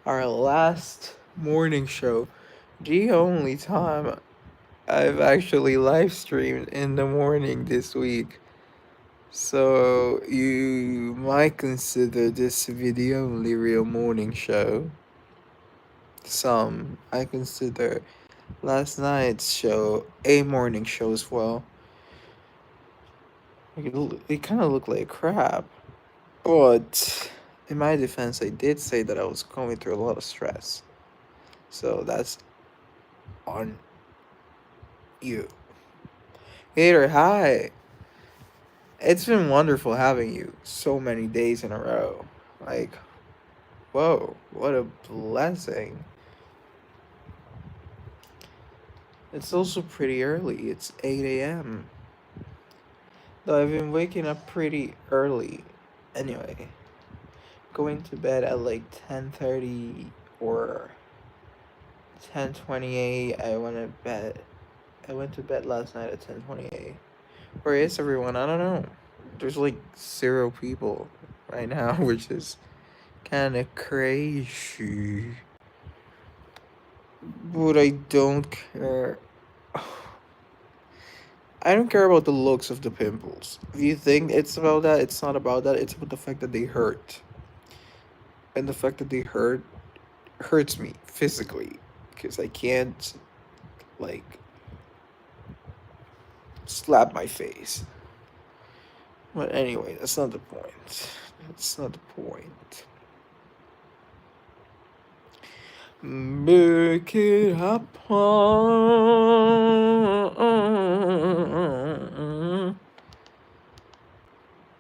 our last morning show. The only time I've actually live streamed in the morning this week. So you might consider this video only real morning show. Some I consider last night's show a morning show as well. It kind of looked like crap. But in my defense, I did say that I was going through a lot of stress. So that's on you. Hater, hi. It's been wonderful having you so many days in a row. Like, whoa, what a blessing. It's also pretty early. It's 8 a.m. Though I've been waking up pretty early. Anyway, going to bed at like 10:30 or 10:28. I went to bed last night at 10:28. Where is everyone? I don't know. There's like 0 people right now, which is kind of crazy. But I don't care. I don't care about the looks of the pimples. If you think it's about that, it's not about that. It's about the fact that they hurt. And the fact that they hurts me physically. Because I can't, like, slap my face. But anyway, that's not the point. That's not the point. Make it happen.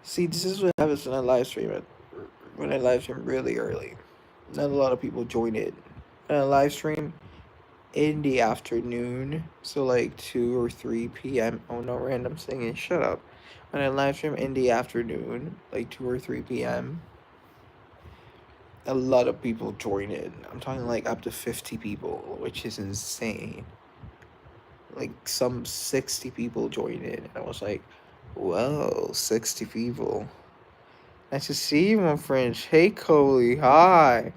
See, this is what happens when I live stream it. When I live stream really early, not a lot of people join it. And I live stream in the afternoon, so like 2 or 3 p.m. Oh no, random singing. Shut up. When I live stream in the afternoon, like 2 or 3 p.m., a lot of people join in. I'm talking like up to 50 people, which is insane. Like some 60 people joined in. And I was like, whoa, 60 people. Nice to see you, my friend. Hey, Coley. Hi.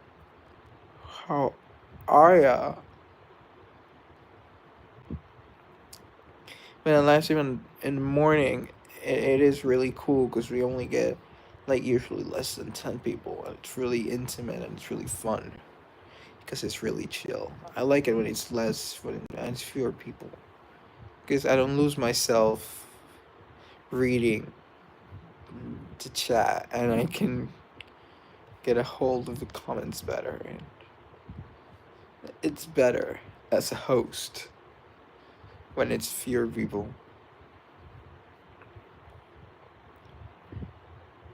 How are ya? When I live stream in the morning, it is really cool because we only get like usually less than 10 people. And it's really intimate and it's really fun because it's really chill. I like it when it's less, when it's fewer people because I don't lose myself reading the chat and I can get a hold of the comments better. And it's better as a host when it's fewer people.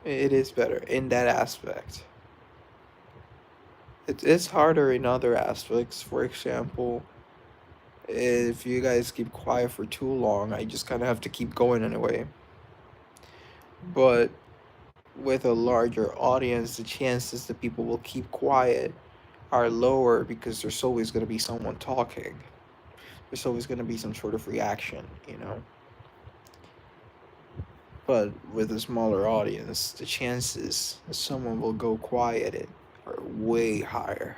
It is better in that aspect. It is harder in other aspects. For example, if you guys keep quiet for too long, I just kind of have to keep going anyway. But with a larger audience, the chances that people will keep quiet are lower because there's always going to be someone talking. There's always going to be some sort of reaction, you know? But with a smaller audience, the chances that someone will go quiet are way higher.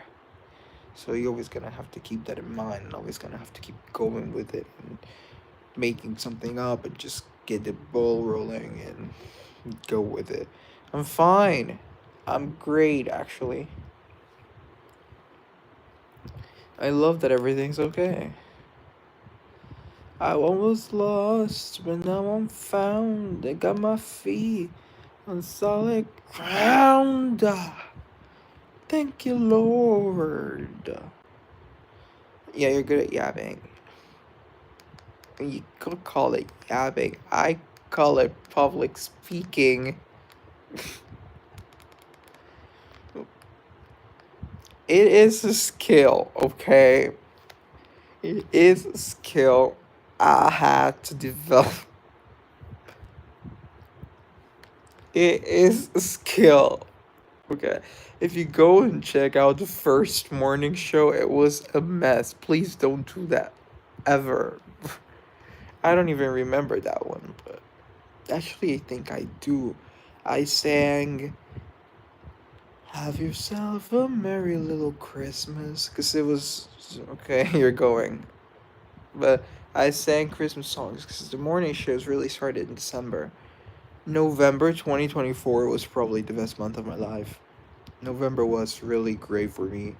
So you're always gonna have to keep that in mind and always gonna have to keep going with it and making something up and just get the ball rolling and go with it. I'm fine. I'm great actually. I love that everything's okay. I was lost, but now I'm found. I got my feet on solid ground. Thank you, Lord. Yeah, you're good at yapping. You could call it yapping. I call it public speaking. It is a skill, okay? It is a skill I had to develop. It is a skill. Okay. If you go and check out the first morning show, it was a mess. Please don't do that. Ever. I don't even remember that one, but actually, I think I do. I sang Have yourself a merry little Christmas. Because it was. Okay, you're going. But I sang Christmas songs because the morning shows really started in December. November 2024 was probably the best month of my life. November was really great for me.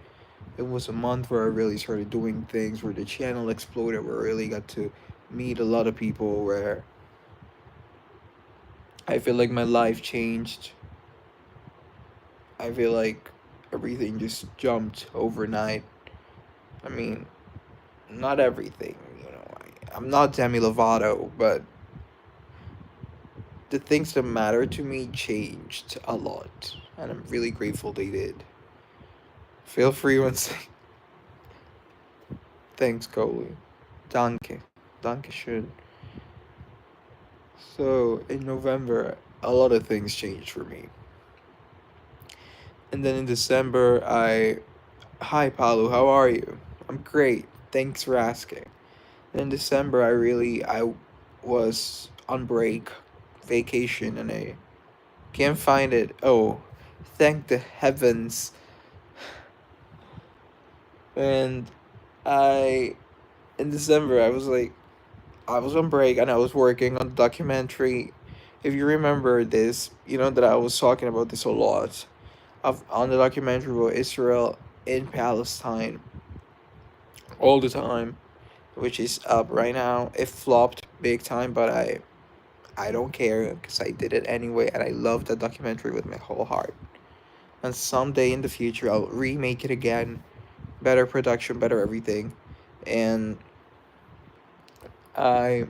It was a month where I really started doing things, where the channel exploded, where I really got to meet a lot of people, where I feel like my life changed. I feel like everything just jumped overnight. I mean, not everything, you know. I'm not Demi Lovato, but the things that matter to me changed a lot, and I'm really grateful they did. Feel free when saying thanks, Coley. Danke. Danke schön. So, in November, a lot of things changed for me. And then in December, Hi, Paolo, how are you? I'm great. Thanks for asking. In December, I was on break, vacation, and I can't find it. Oh, thank the heavens. And I, in December, I was on break and I was working on the documentary. If you remember this, you know that I was talking about this a lot. On the documentary about Israel in Palestine all the time, which is up right now. It flopped big time, but I don't care because I did it anyway, and I love that documentary with my whole heart. And someday in the future, I'll remake it again, better production, better everything, and I.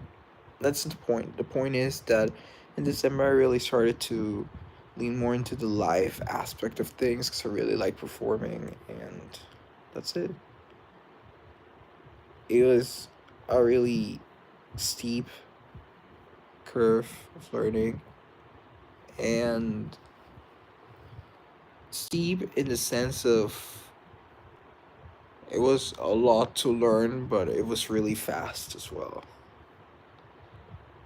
That's the point. The point is that in December, I really started to lean more into the live aspect of things because I really like performing, and that's it. It was a really steep curve of learning, and steep in the sense of it was a lot to learn, but it was really fast as well.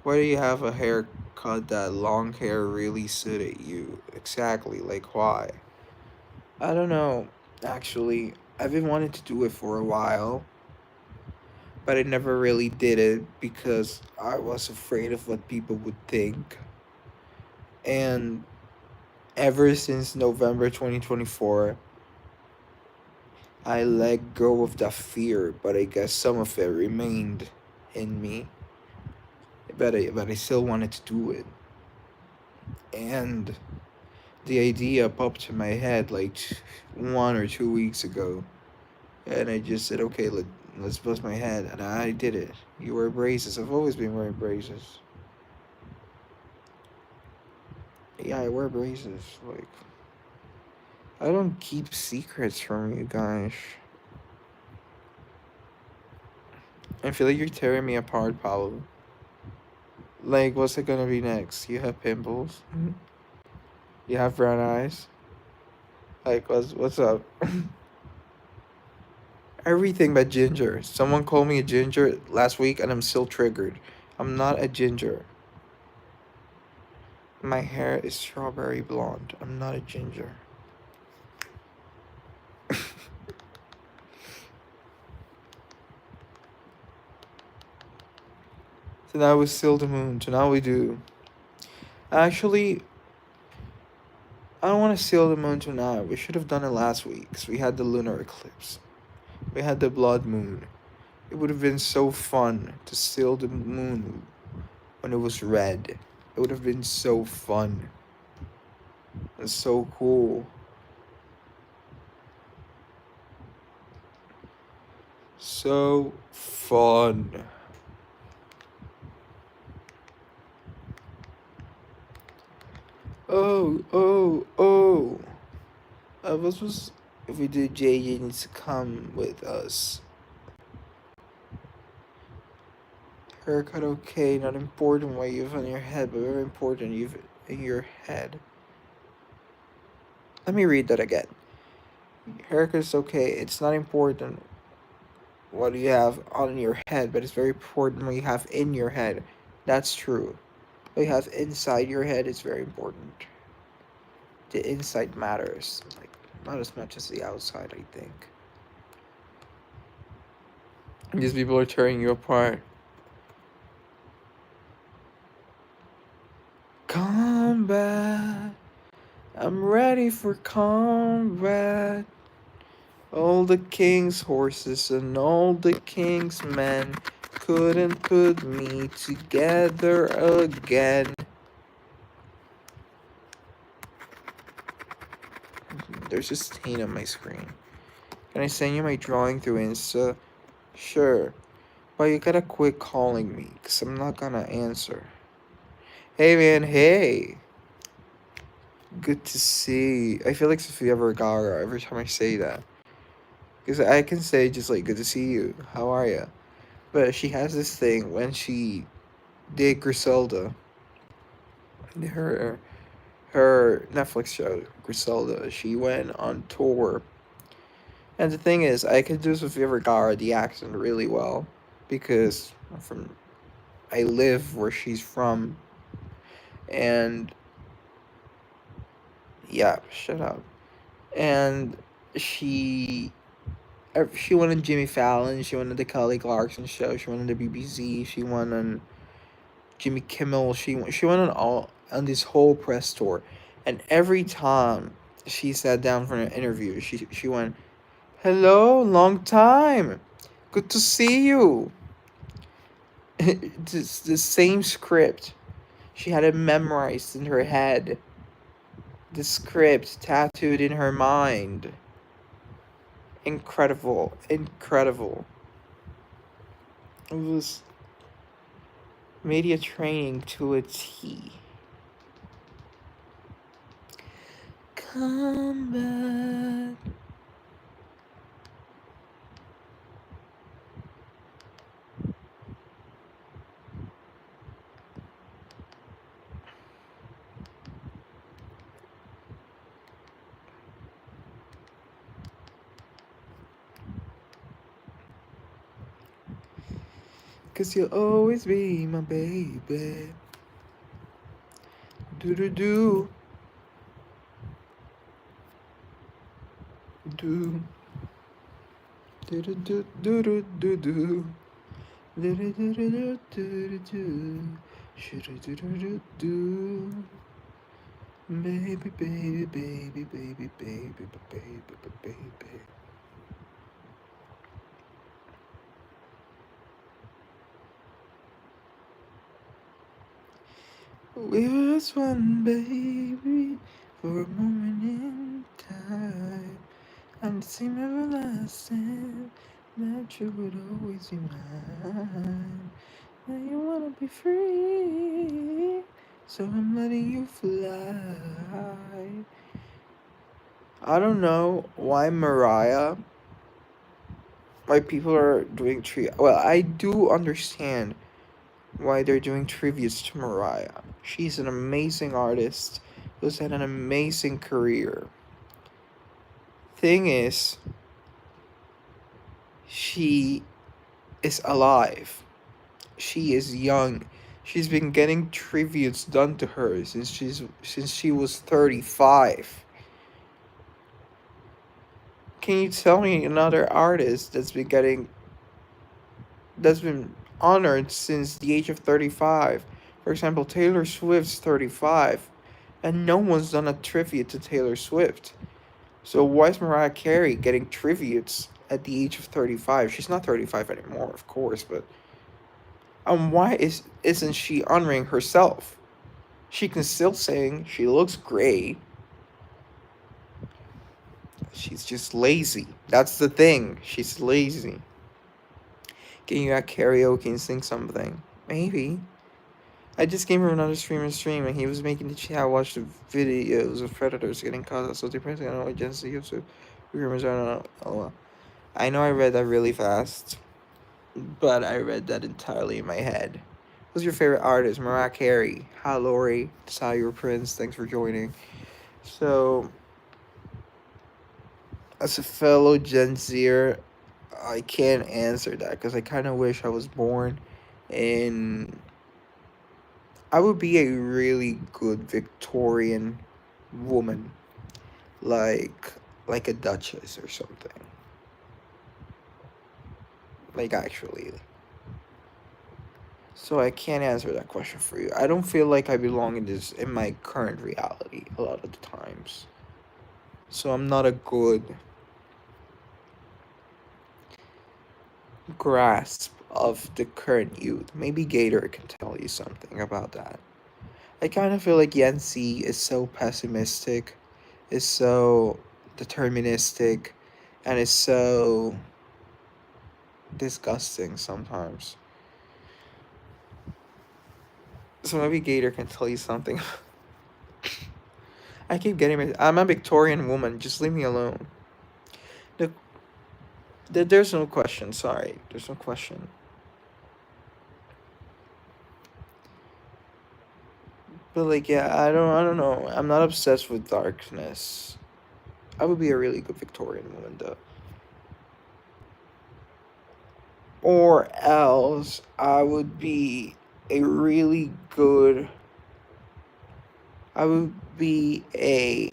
Why do you have a haircut that long hair really suited you? Exactly, like why? I don't know, actually. I've been wanting to do it for a while, but I never really did it because I was afraid of what people would think. And ever since November 2024, I let go of that fear, but I guess some of it remained in me. But I still wanted to do it. And the idea popped in my head like 1 or 2 weeks ago. And I just said, okay, let's bust my head. And I did it. You wear braces. I've always been wearing braces. Yeah, I wear braces. Like, I don't keep secrets from you guys. I feel like you're tearing me apart, Paolo. Like, what's it gonna be next? You have pimples? You have brown eyes? Like, what's up? Everything but ginger. Someone called me a ginger last week and I'm still triggered. I'm not a ginger. My hair is strawberry blonde. I'm not a ginger. So now we still the moon. So now we do. Actually, I don't want to seal the moon tonight. We should have done it last week because we had the lunar eclipse. We had the blood moon. It would have been so fun to seal the moon when it was red. It would have been so fun and so cool. So fun. Oh. What was if we do JJ needs to come with us? Haircut okay, not important what you have on your head, but very important you've in your head. Let me read that again. Haircut's okay, it's not important what you have on your head, but it's very important what you have in your head. That's true. What you have inside your head is very important. the inside matters, like not as much as the outside, I think. These people are tearing you apart. Combat. I'm ready for combat. All the king's horses and all the king's men couldn't put me together again. There's a stain on my screen. Can I send you my drawing through Insta? Sure. But you gotta quit calling me, because I'm not gonna answer. Hey man, hey! Good to see. I feel like Sofia Vergara every time I say that. Because I can say just like, good to see you. How are ya? But she has this thing when she did Griselda, her her Netflix show, Griselda, she went on tour. And the thing is, I could do Sofia Vergara, the accent, really well. Because I'm from, I live where she's from. And yeah, shut up. And she she went on Jimmy Fallon, she went on the Kelly Clarkson show, she went on the BBC, she went on Jimmy Kimmel, she went on all on this whole press tour, and every time she sat down for an interview, she went, "Hello, long time, good to see you." It's the same script. She had it memorized in her head. The script tattooed in her mind. Incredible, incredible. It was media training to a T. Combat. Cause you'll always be my baby. Do do do. Do. Do do do do do do do. Do do do do do do do. Should do do do do. Baby, baby, baby, baby, baby, baby, baby. We were just one baby for a moment in time. And it seemed everlasting that you would always be mine. Now you wanna be free, so I'm letting you fly. I don't know why why people are doing well, I do understand why they're doing tributes to Mariah. She's an amazing artist who's had an amazing career. Thing is, she is alive. She is young. She's been getting tributes done to her since she was 35. Can you tell me another artist that's been honored since the age of 35? For example, Taylor Swift's 35, and no one's done a tribute to Taylor Swift. So why is Mariah Carey getting tributes at the age of 35? She's not 35 anymore, of course, but why isn't she honoring herself? She can still sing. She looks great. She's just lazy. That's the thing. She's lazy. Can you at karaoke and sing something? Maybe. I just came from another streamer's stream and he was making the chat watch the videos of predators getting caught. So depressing. I don't know what Gen Z gives to rumors. I don't know. Oh well. I know I read that really fast, but I read that entirely in my head. Who's your favorite artist? Mariah Carey. Hi, Lori. Saw your Prince. Thanks for joining. So, as a fellow Gen Zer, I can't answer that because I kind of wish I was born in. I would be a really good Victorian woman. like like a duchess or something. Like actually. So I can't answer that question for you. I don't feel like I belong in my current reality a lot of the times. So I'm not a good grasp of the current youth. Maybe Gator can tell you something about that. I kind of feel like Yancy is so pessimistic, is so deterministic, and is so disgusting sometimes. So maybe Gator can tell you something. I keep getting I'm a Victorian woman. Just leave me alone. The, there's no question. Sorry, there's no question. But like, yeah, I don't know. I'm not obsessed with darkness. I would be a really good Victorian woman though. Or else I would be a really good. I would be a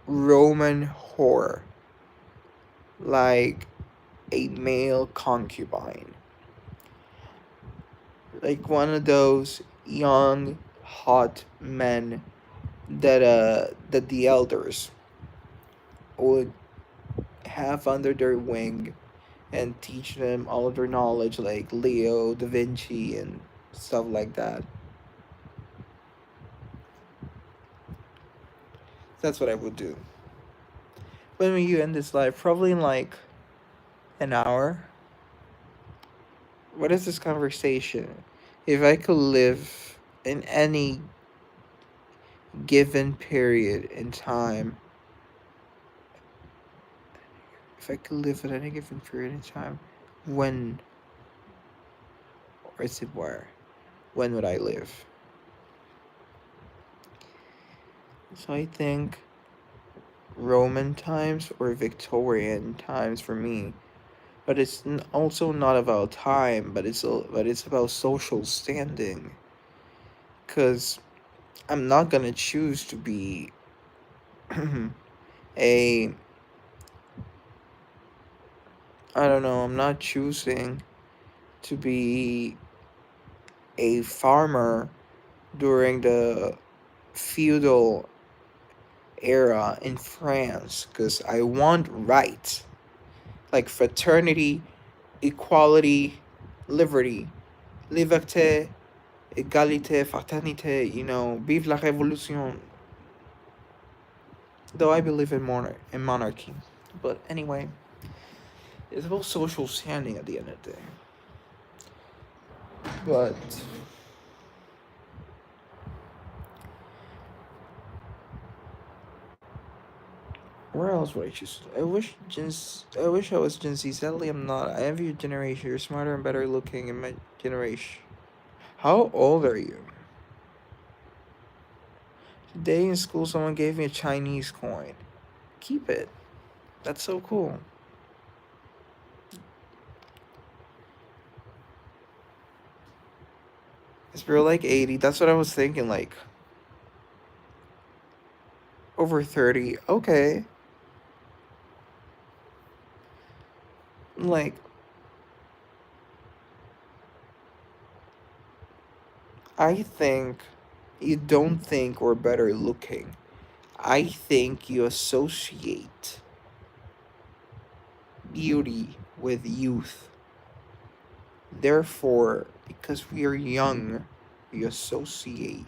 Roman whore, like a male concubine, like one of those young, hot men that the elders would have under their wing and teach them all of their knowledge, like Leo, Da Vinci, and stuff like that. That's what I would do. When will you end this live? Probably in like an hour. What is this conversation? If I could live in any given period in time, if I could live at any given period in time, when, or is it where? When would I live? So I think Roman times or Victorian times for me. But it's also not about time, but it's about social standing. Cause I'm not gonna choose to be a I don't know. I'm not choosing to be a farmer during the feudal era in France because I want rights like fraternity, equality, liberty, liberté, égalité, fraternité, vive la révolution. Though I believe in monarchy. But anyway, it's about social standing at the end of the day. But where else would I choose? I wish I was Gen Z. Sadly, I'm not. I envy your generation. You're smarter and better looking in my generation. How old are you? Today in school, someone gave me a Chinese coin. Keep it. That's so cool. Is Bro like 80? That's what I was thinking. Like over 30. Okay. Like I think you don't think we're better looking. I think you associate beauty with youth. Therefore, because we are young, we associate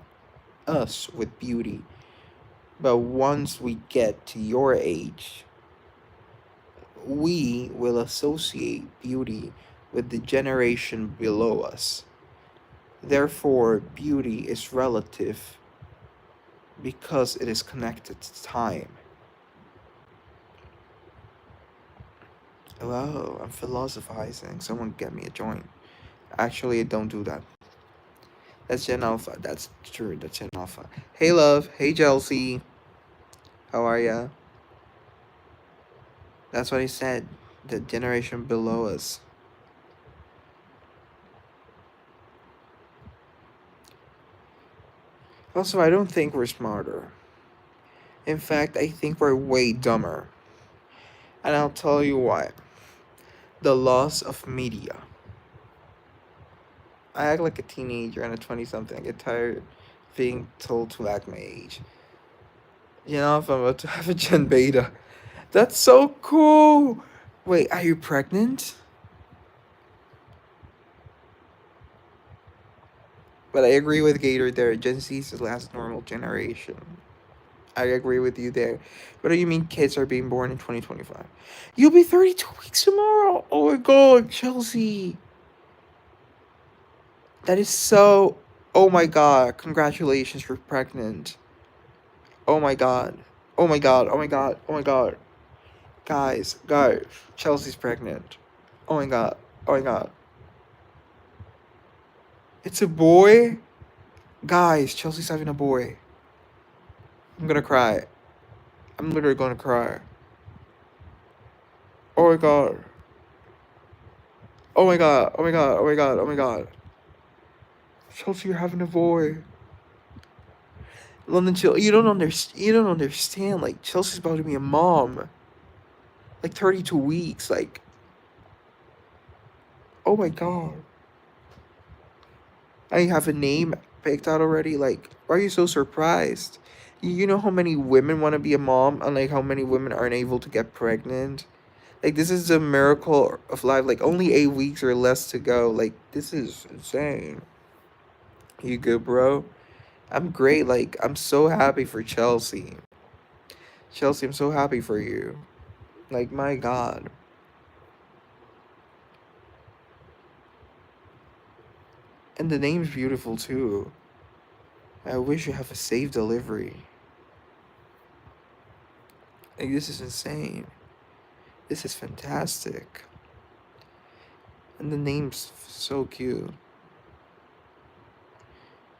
us with beauty. But once we get to your age, we will associate beauty with the generation below us. Therefore, beauty is relative because it is connected to time. Oh, I'm philosophizing. Someone get me a joint. Actually, don't do that. That's Gen Alpha. That's true. That's Gen Alpha. Hey, love. Hey, Chelsea. How are ya? That's what I said. The generation below us. Also, I don't think we're smarter. In fact, I think we're way dumber. And I'll tell you why. The loss of media. I act like a teenager and a 20 something. I get tired of being told to act my age. You know, if I'm about to have a Gen Beta. That's so cool! Wait, are you pregnant? But I agree with Gator there. Gen Z is the last normal generation. I agree with you there. What do you mean kids are being born in 2025? You'll be 32 weeks tomorrow! Oh my god, Chelsea! That is so. Oh my god, congratulations, you're pregnant. Oh my god. Oh my god, oh my god, oh my god. Guys, Chelsea's pregnant. Oh my god, oh my god. It's a boy? Guys, Chelsea's having a boy. I'm gonna cry. I'm literally gonna cry. Oh my god. Oh my god, oh my god, oh my god, oh my god. Chelsea, you're having a boy. London Chill, you don't understand. Like, Chelsea's about to be a mom. Like 32 weeks. Like, oh my god. I have a name picked out already. Like, why are you so surprised? You know how many women want to be a mom, and like how many women aren't able to get pregnant? Like, this is a miracle of life. Like, only 8 weeks or less to go. Like, this is insane. You good, bro? I'm great. Like, I'm so happy for Chelsea. Chelsea, I'm so happy for you. Like, my God. And the name's beautiful too. I wish you have a safe delivery. Like, this is insane. This is fantastic. And the name's so cute.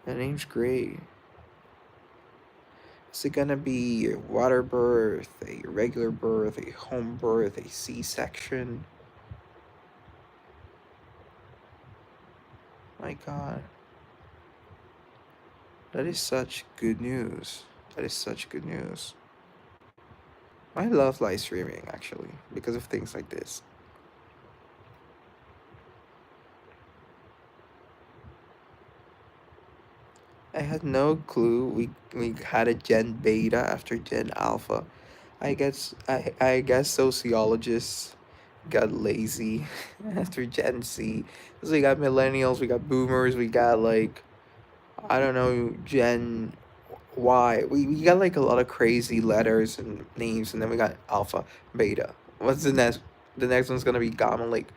The name's great. Is it gonna be a water birth, a regular birth, a home birth, a C-section? My God. That is such good news. That is such good news. I love live streaming actually because of things like this. I had no clue we had a Gen Beta after Gen Alpha. I guess sociologists got lazy after Gen Z. Cause we got millennials, we got boomers, we got like I don't know Gen Y. We got like a lot of crazy letters and names, and then we got Alpha, Beta. What's the next? The next one's gonna be Gamma. Like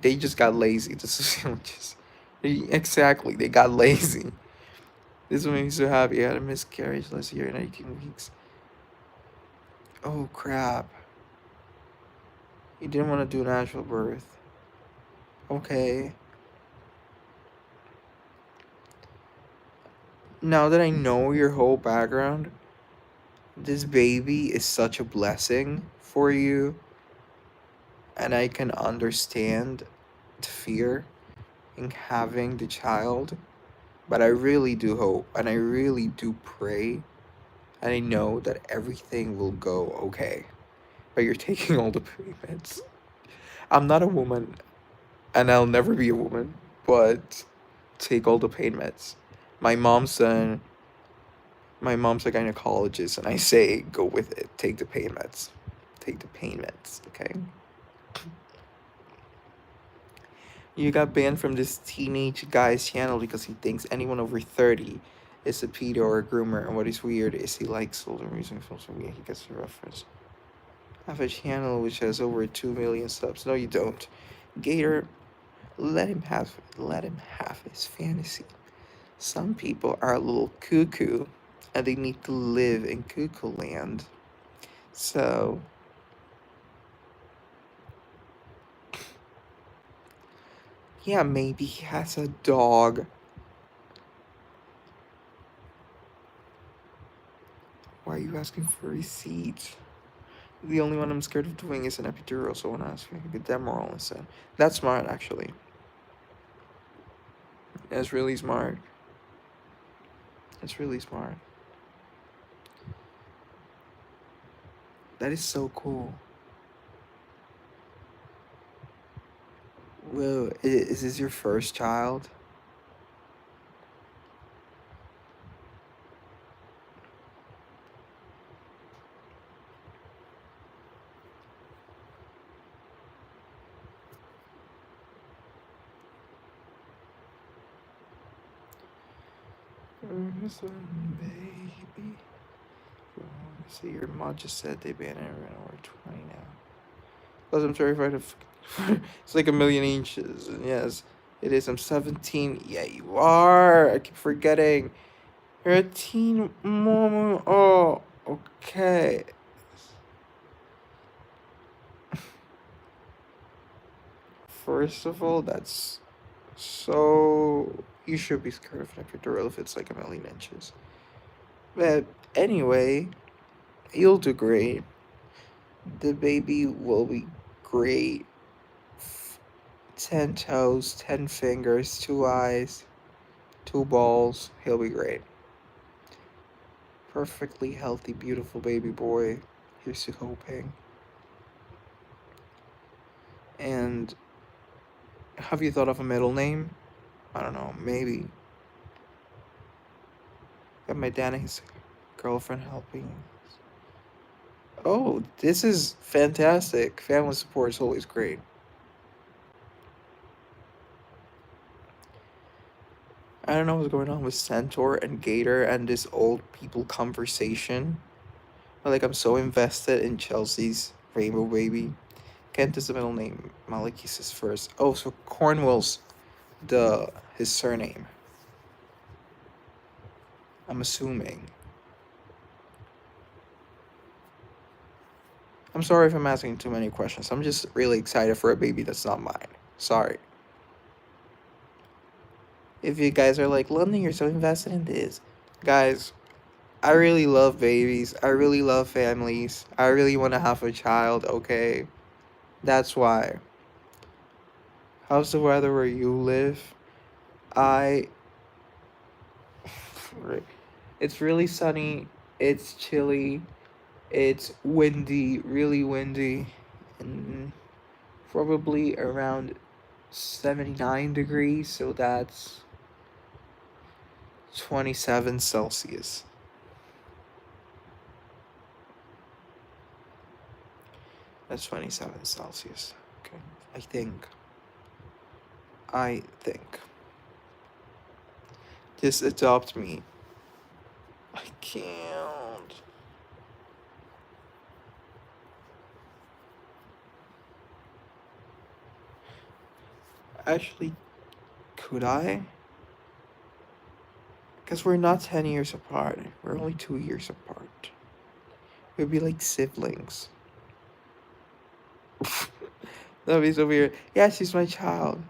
they just got lazy. The sociologists. Exactly, they got lazy. This one makes me so happy. I had a miscarriage last year in 18 weeks. Oh crap. You didn't want to do natural birth. Okay. Now that I know your whole background, this baby is such a blessing for you, and I can understand the fear in having the child. But I really do hope, and I really do pray, and I know that everything will go okay. But you're taking all the payments. I'm not a woman, and I'll never be a woman, but take all the pain meds. My mom's a my mom's a gynecologist, and I say go with it. Take the pain meds. Take the pain meds, okay? You got banned from this teenage guy's channel because he thinks anyone over 30 is a pedo or a groomer, and what is weird is he likes older music films from me. He gets the reference. I have a channel which has over 2 million subs. No, you don't. Gator, let him have his fantasy. Some people are a little cuckoo and they need to live in cuckoo land. So, yeah, maybe he has a dog. Why are you asking for a receipt? The only one I'm scared of doing is an epidural, so when I ask you, I get Demerol instead. That's smart, actually. That's really smart. It's really smart. That is so cool. Well, is this your first child? Baby. See, your mom just said they banned it around over 20 now. Because I'm terrified of. It's like a million inches. And yes, it is. I'm 17. Yeah, you are. I keep forgetting. You're a teen mom. Oh, okay. First of all, that's so. You should be scared of an epidural if it's like a million inches. But anyway, you'll do great. The baby will be great. 10 toes, 10 fingers, 2 eyes, 2 balls. He'll be great. Perfectly healthy, beautiful baby boy. Here's to hoping. And have you thought of a middle name? I don't know, maybe. Got my dad and his girlfriend helping. Oh, this is fantastic. Family support is always great. I don't know what's going on with Centaur and Gator and this old people conversation. But like I'm so invested in Chelsea's Rainbow Baby. Kent is the middle name. Malekith is first. Oh, so Cornwall's the his surname. I'm assuming. I'm sorry if I'm asking too many questions. I'm just really excited for a baby that's not mine. Sorry. If you guys are like, London, you're so invested in this. Guys, I really love babies. I really love families. I really want to have a child, okay? That's why. How's the weather where you live? I. It's really sunny. It's chilly. It's windy, really windy. And probably around 79 degrees, so that's 27 Celsius. That's 27 Celsius. Okay. I think. I think. Just adopt me. I can't. Actually, could I? Because we're not 10 years apart. We're only 2 years apart. We'd be like siblings. That'd be so weird. Yeah, she's my child.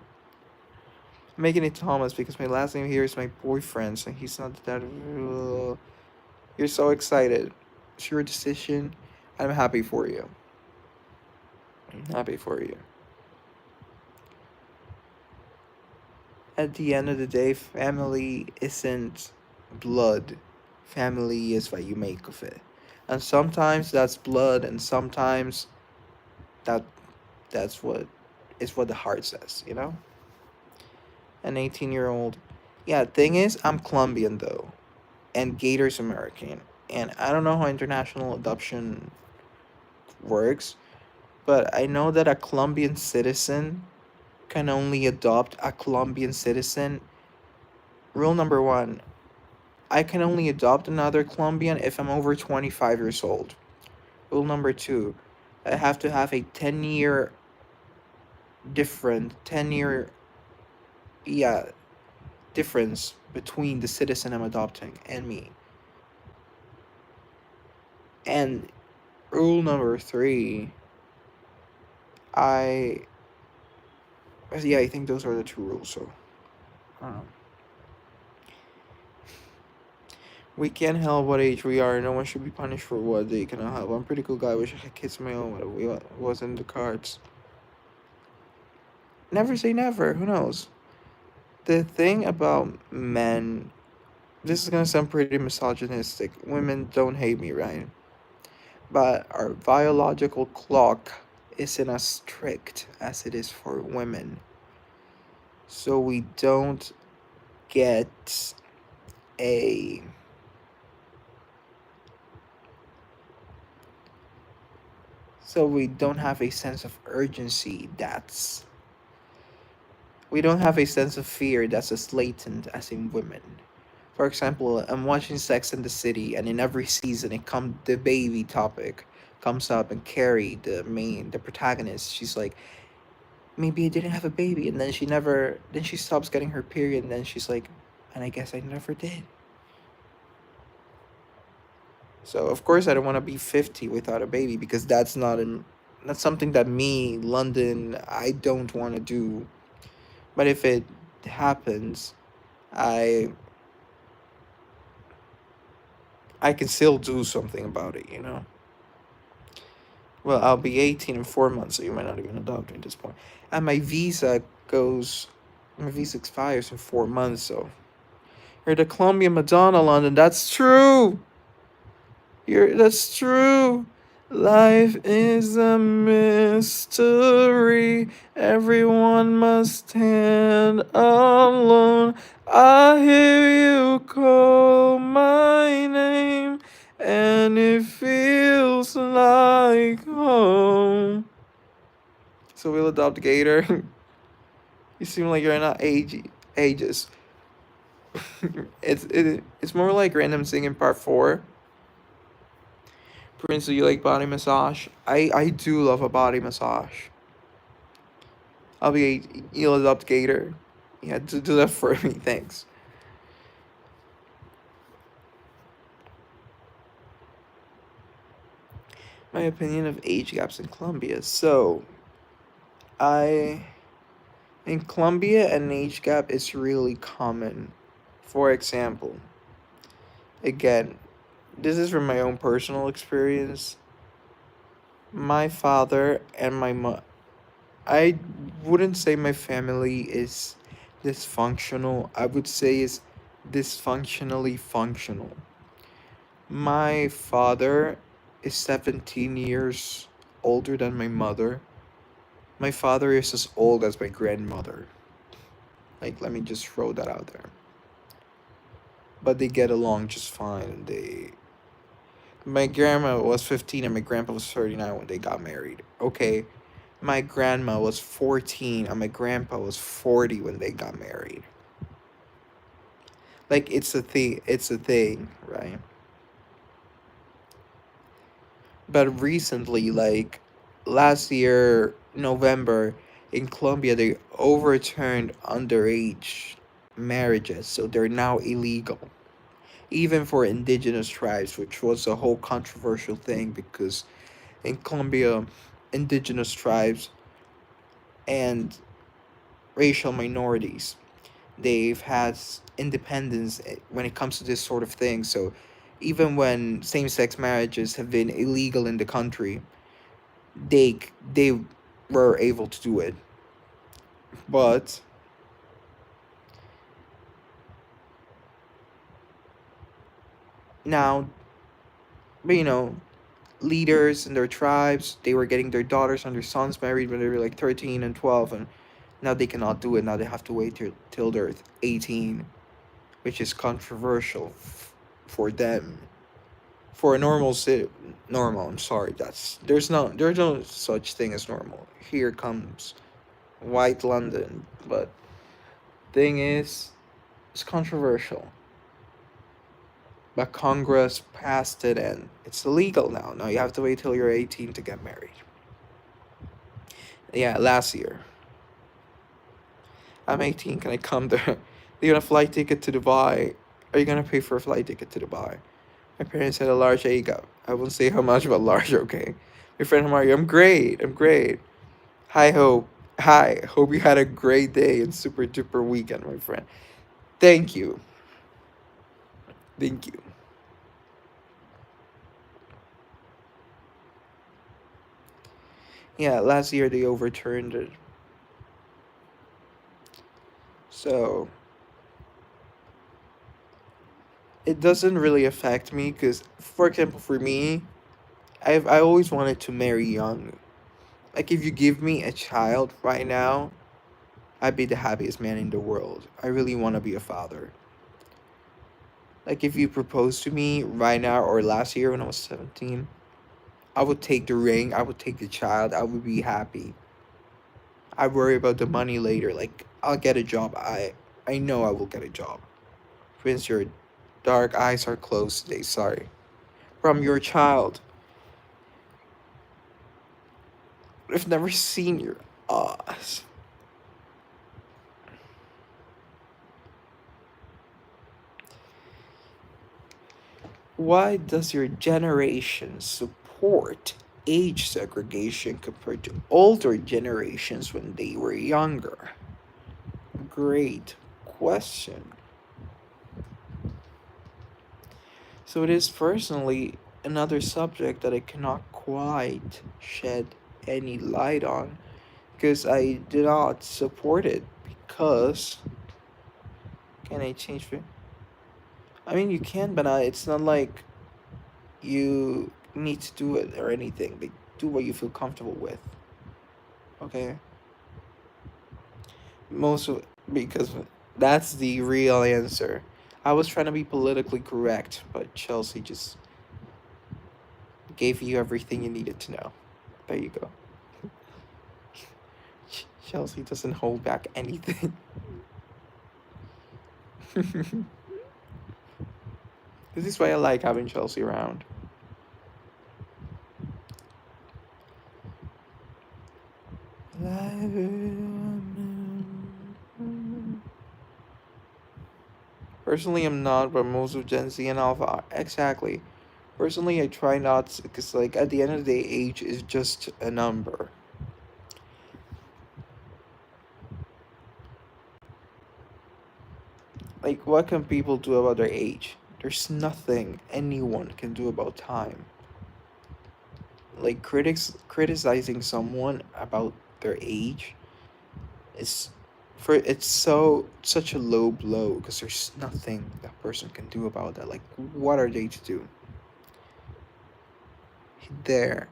I'm making it Thomas because my last name here is my boyfriend's and he's not that. You're so excited. It's your decision. I'm happy for you. I'm happy for you. At the end of the day, family isn't blood. Family is what you make of it. And sometimes that's blood and sometimes that that's what is what the heart says, you know? An 18-year-old. Yeah, thing is, I'm Colombian though. And Gator's American. And I don't know how international adoption works, but I know that a Colombian citizen can only adopt a Colombian citizen. Rule number one, I can only adopt another Colombian if I'm over 25 years old. Rule number two, I have to have a 10-year 10-year, yeah, difference between the citizen I'm adopting and me. And rule number three, I, yeah, I think those are the two rules. So, um, we can't help what age we are. No one should be punished for what they cannot help. I'm a pretty cool guy. Wish I had kids of my own. But it wasn't in the cards. Never say never. Who knows? The thing about men, this is gonna sound pretty misogynistic. Women don't hate me, right? but our biological clock isn't as strict as it is for women. So we don't get a so we don't have a sense of urgency that's we don't have a sense of fear that's as latent as in women. For example, I'm watching Sex and the City, and in every season, the baby topic comes up, and Carrie, the protagonist, she's like, maybe I didn't have a baby, and then she stops getting her period, and then she's like, and I guess I never did. So of course I don't want to be 50 without a baby because that's something that me, London, I don't want to do. But if it happens, I I can still do something about it, you know. Well, I'll be 18 in 4 months, so you might not even adopt me at this point. And goes, my visa expires in 4 months, so you're the Colombian Madonna, London. That's true. That's true. Life is a mystery. Everyone must stand alone. I hear you call my name, and it feels like home. So we'll adopt Gator. You seem like you're not ages. It's more like random singing part 4. Prince, do you like body massage? I do love a body massage. You'll adopt Gator. Yeah, do that for me, thanks. My opinion of age gaps in Colombia. So, I in Colombia, an age gap is really common. For example, again, this is from my own personal experience. My father and my mother. I wouldn't say my family is dysfunctional. I would say is dysfunctionally functional. My father is 17 years older than my mother. My father is as old as my grandmother. Like, let me just throw that out there. But they get along just fine. My grandma was 15 and my grandpa was 39 when they got married. Okay, my grandma was 14 and my grandpa was 40 when they got married. Like, it's a thing, right? But recently, like last year November, in Colombia, they overturned underage marriages, so they're now illegal, even for indigenous tribes, which was a whole controversial thing because in Colombia, indigenous tribes and racial minorities, they've had independence when it comes to this sort of thing. So even when same-sex marriages have been illegal in the country, they they were able to do it. But now, but leaders in their tribes, they were getting their daughters and their sons married when they were like 13 and 12, and now they cannot do it. Now they have to wait till they're 18, which is controversial for them. For a normal, I'm sorry, there's no such thing as normal. Here comes white London, but thing is, it's controversial. But Congress passed it and it's illegal now. Now you have to wait till you're 18 to get married. Yeah, last year. I'm 18. Can I come there? They got a flight ticket to Dubai. Are you gonna pay for a flight ticket to Dubai? My parents had a large age gap. I won't say how much, but large, okay? My friend, how are you? I'm great. I'm great. Hi, Hope. Hi. Hope you had a great day and super duper weekend, my friend. Thank you. Thank you. Yeah, last year they overturned it. So it doesn't really affect me because, for example, for me, I always wanted to marry young. Like if you give me a child right now, I'd be the happiest man in the world. I really want to be a father. Like if you proposed to me right now or last year when I was 17, I would take the ring, I would take the child, I would be happy. I worry about the money later. Like I'll get a job. I know I will get a job. Prince, your dark eyes are closed today. Sorry. From your child. I've never seen your eyes. Why does your generation support age segregation compared to older generations when they were younger? Great question. So it is personally another subject that I cannot quite shed any light on because I do not support it because can I change it? I mean you can, but it's not like you need to do it or anything. Like do what you feel comfortable with. Okay. Most of because that's the real answer. I was trying to be politically correct, but Chelsea just gave you everything you needed to know. There you go. Chelsea doesn't hold back anything. This is why I like having Chelsea around. Personally, I'm not, but most of Gen Z and Alpha are. Exactly. Personally, I try not because, like, at the end of the day, age is just a number. Like, what can people do about their age? There's nothing anyone can do about time. Like, critics criticizing someone about their age is it's such a low blow because there's nothing that person can do about that. Like, what are they to do? There,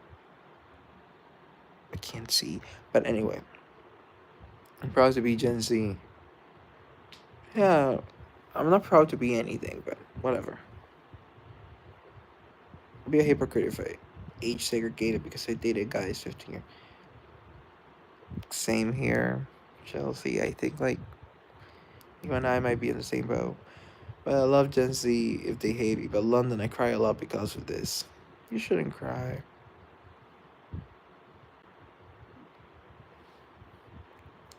I can't see. But anyway, I'm proud to be Gen Z. Yeah, I'm not proud to be anything, but whatever. I'd be a hypocrite if I age segregated because I dated guys 15 years. Same here, Chelsea. I think like you and I might be in the same boat. But I love Gen Z if they hate me. But London, I cry a lot because of this. You shouldn't cry.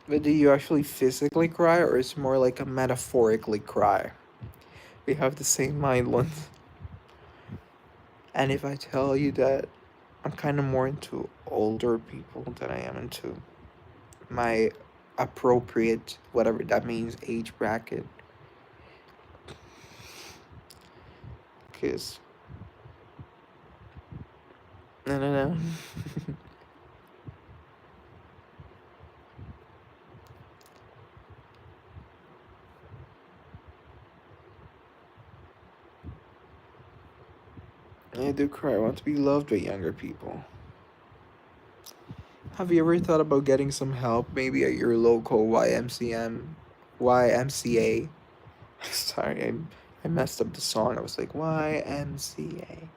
But do you actually physically cry, or is it more like a metaphorically cry? We have the same mind, London. And if I tell you that I'm kind of more into older people than I am into my appropriate, whatever that means, age bracket. Because, no, no, no. I do cry. I want to be loved by younger people. Have you ever thought about getting some help, maybe at your local YMCA? Sorry, I messed up the song. I was like, YMCA.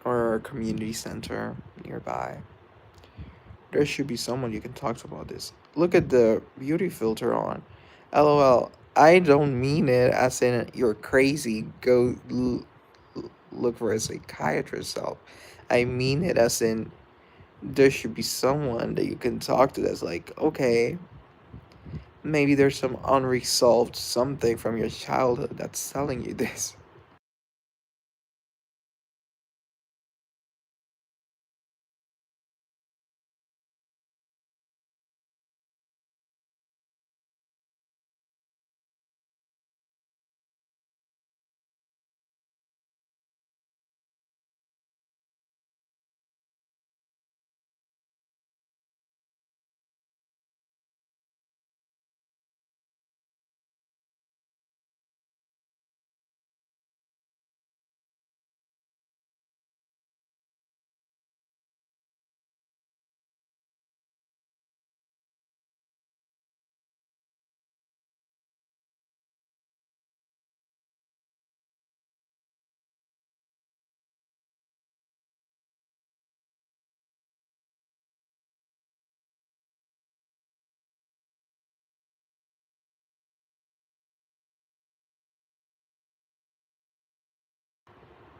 Or a community center nearby. There should be someone you can talk to about this. Look at the beauty filter on. LOL. I don't mean it as in you're crazy. Look for a psychiatrist help. I mean it as in there should be someone that you can talk to that's like, okay, maybe there's some unresolved something from your childhood that's telling you this.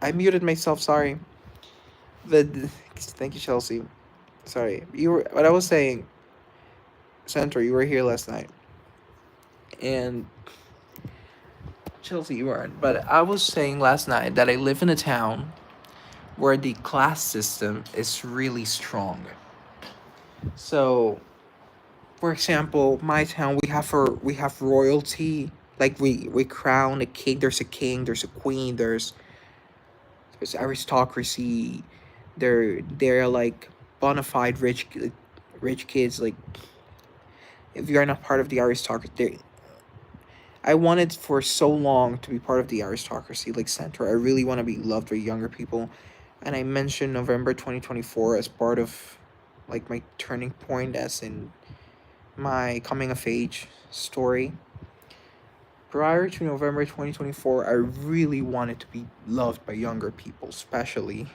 I muted myself. Sorry. But thank you, Chelsea. Sorry. You were what I was saying. Center, you were here last night, and Chelsea, you weren't. But I was saying last night that I live in a town where the class system is really strong. So, for example, my town we have royalty. Like we crown a king. There's a king. There's a queen. There's aristocracy. They're like bona fide rich kids. Like if you're not part of the aristocracy, I wanted for so long to be part of the aristocracy, like Centaur. I really want to be loved by younger people, and I mentioned November 2024 as part of like my turning point, as in my coming of age story. Prior to November 2024, I really wanted to be loved by younger people, especially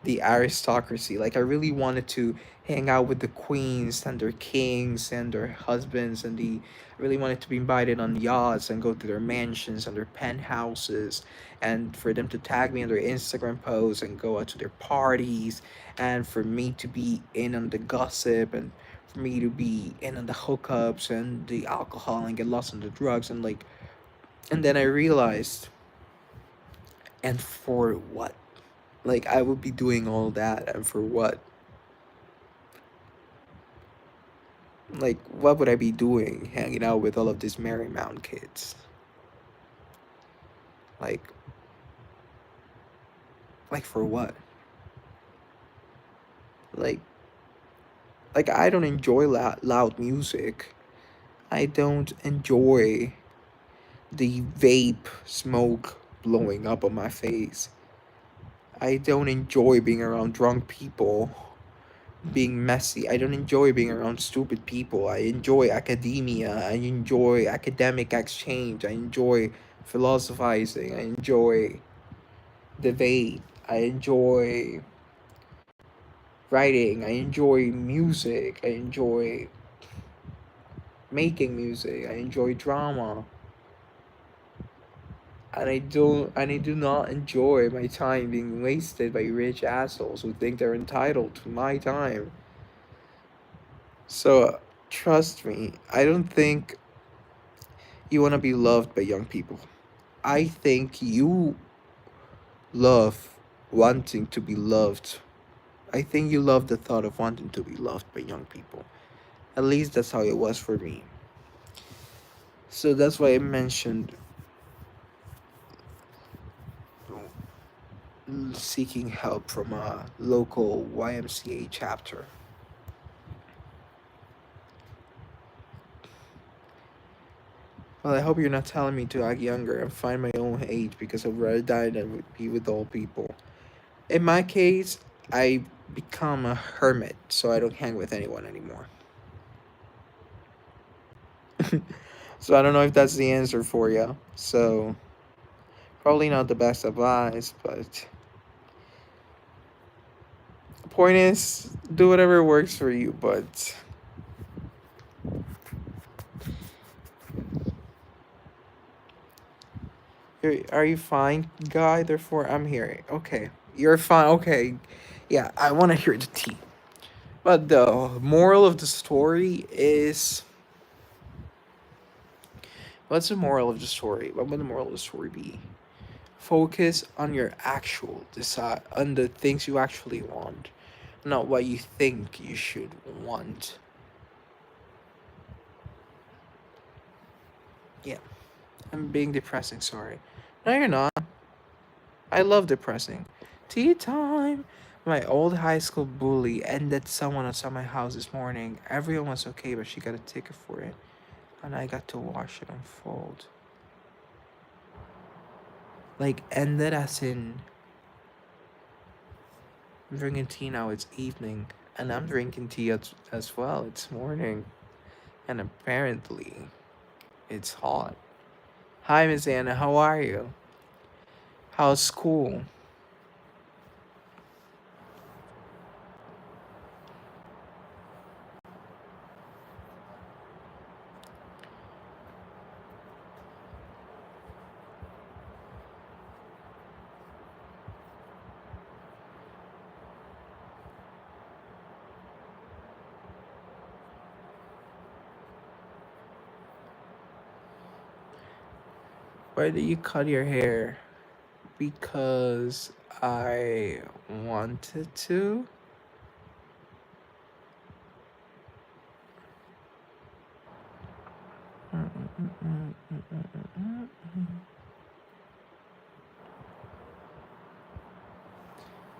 the aristocracy. Like, I really wanted to hang out with the queens and their kings and their husbands, and I really wanted to be invited on yachts and go to their mansions and their penthouses, and for them to tag me on their Instagram posts and go out to their parties, and for me to be in on the gossip, and for me to be in on the hookups and the alcohol and get lost in the drugs, and like, and then I realized, and for what? Like, I would be doing all that, and for what? Like, what would I be doing hanging out with all of these Marymount kids? Like, for what? Like, I don't enjoy loud music. I don't enjoy the vape smoke blowing up on my face. I don't enjoy being around drunk people, being messy. I don't enjoy being around stupid people. I enjoy academia. I enjoy academic exchange. I enjoy philosophizing. I enjoy debate. I enjoy writing. I enjoy music. I enjoy making music. I enjoy drama. And I do not enjoy my time being wasted by rich assholes who think they're entitled to my time. So trust me, I don't think you want to be loved by young people. I think you love wanting to be loved. I think you love the thought of wanting to be loved by young people. At least that's how it was for me. So that's why I mentioned seeking help from a local YMCA chapter. Well, I hope you're not telling me to act younger and find my own age because I'd rather die than be with old people. In my case, I become a hermit, so I don't hang with anyone anymore. So I don't know if that's the answer for you. So probably not the best advice, but the point is, do whatever works for you. But are you fine, guy? Therefore, I'm here. Okay, you're fine. Okay, yeah, I want to hear the tea. But the moral of the story is, what's the moral of the story? What would the moral of the story be? Focus on your actual decide on the things you actually want, not what you think you should want. Yeah, I'm being depressing. Sorry. No, you're not. I love depressing. Tea time. My old high school bully ended someone outside my house this morning. Everyone was okay, but she got a ticket for it, and I got to watch it unfold. Like, ended as in, I'm drinking tea now. It's evening, and I'm drinking tea as well. It's morning, and apparently, it's hot. Hi, Miss Anna. How are you? How's school? Why did you cut your hair? Because I wanted to.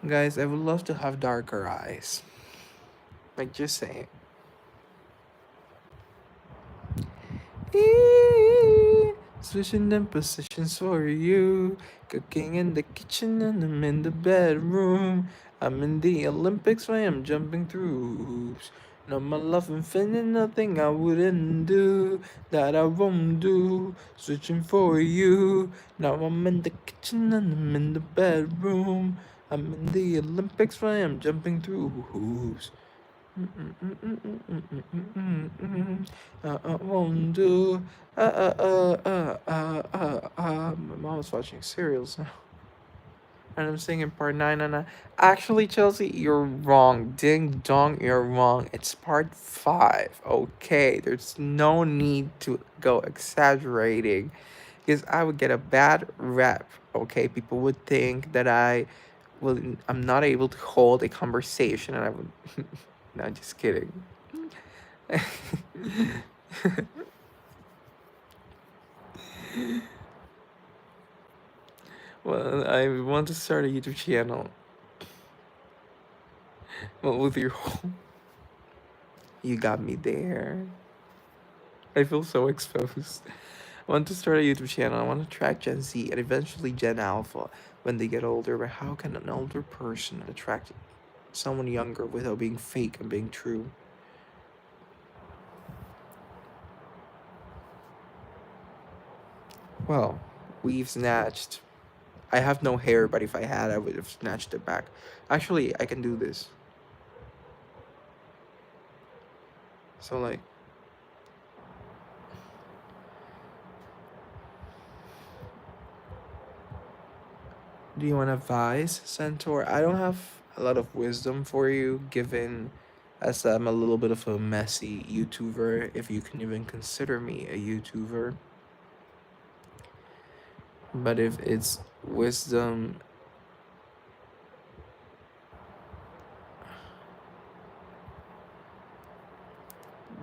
Guys, I would love to have darker eyes. Like, just saying. Switching them positions for you. Cooking in the kitchen and I'm in the bedroom. I'm in the Olympics where I'm jumping through hoops. No, my love infinite, nothing I wouldn't do that I won't do. Switching for you. Now I'm in the kitchen and I'm in the bedroom. I'm in the Olympics where I'm jumping through hoops. Won't do. My mom's watching serials now. And I'm singing part 9 and actually, Chelsea, you're wrong. Ding dong, you're wrong. It's part 5. Okay, there's no need to go exaggerating because I would get a bad rep. Okay, people would think that I'm not able to hold a conversation, and I would. No, just kidding. Well, I want to start a YouTube channel. Well, with your whole... You got me there. I feel so exposed. I want to start a YouTube channel. I want to attract Gen Z and eventually Gen Alpha when they get older. But how can an older person attract someone younger without being fake and being true? Well, we've snatched. I have no hair, but if I had, I would have snatched it back. Actually, I can do this. So, like... Do you want advice, Centaur? I don't have a lot of wisdom for you, given as I'm a little bit of a messy YouTuber, if you can even consider me a YouTuber. But if it's wisdom...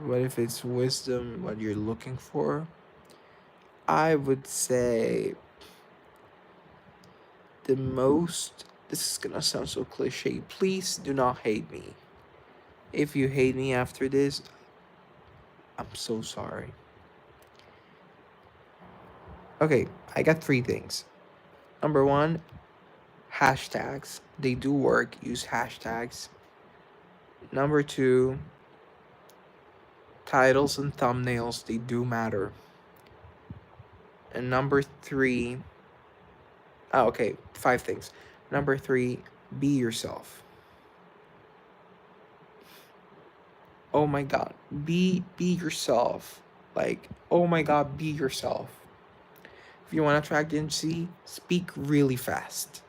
What if it's wisdom, what you're looking for? I would say the most... This is gonna sound so cliche. Please do not hate me. If you hate me after this, I'm so sorry. Okay, I got 3 things. Number 1, hashtags. They do work. Use hashtags. Number 2, titles and thumbnails. They do matter. And number 3... Oh, okay, 5 things. Number 3, be yourself. Oh my god, be yourself. Like, oh my god, be yourself. If you want to attract Gen Z, speak really fast.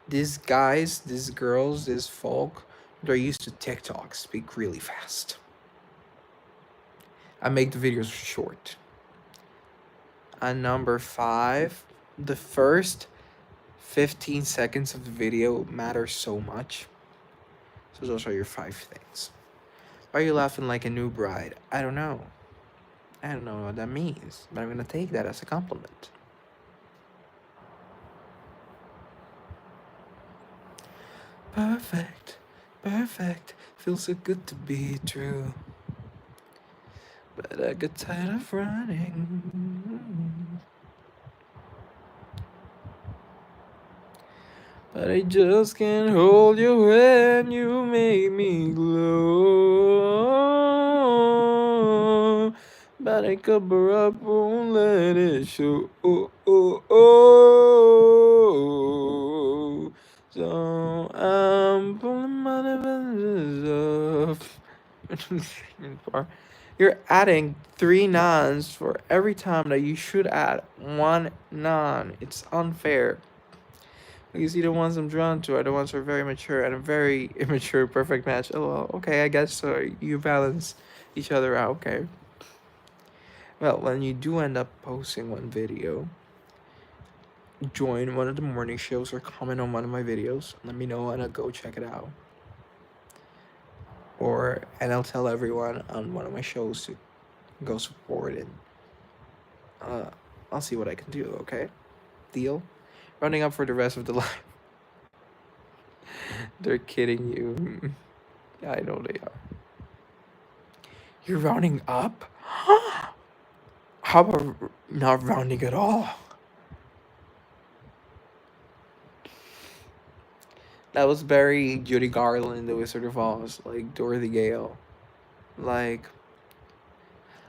These guys, these girls, these folk, they're used to TikTok. Speak really fast. I make the videos short. And number 5, the first 15 seconds of the video matter so much. So those are your 5 things. Why are you laughing like a new bride? I don't know. I don't know what that means, but I'm gonna take that as a compliment. Perfect, perfect. Feels so good to be true. But I get tired of running. But I just can't hold you when you make me glow. But I cover up, won't let it show. So I'm pulling my defenses up. You're adding 3 nons for every time that you should add 1 non. It's unfair. You see, the ones I'm drawn to are the ones who are very mature and a very immature perfect match. Oh, well, okay, I guess so. You balance each other out, okay. Well, when you do end up posting one video, join one of the morning shows or comment on one of my videos. Let me know and I'll go check it out. And I'll tell everyone on one of my shows to go support it. Uh, I'll see what I can do. Okay, deal. Running up for the rest of the life. They're kidding you. Yeah, I know they are. You're rounding up? How about not rounding at all? That was very Judy Garland, The Wizard of Oz, like Dorothy Gale. Like,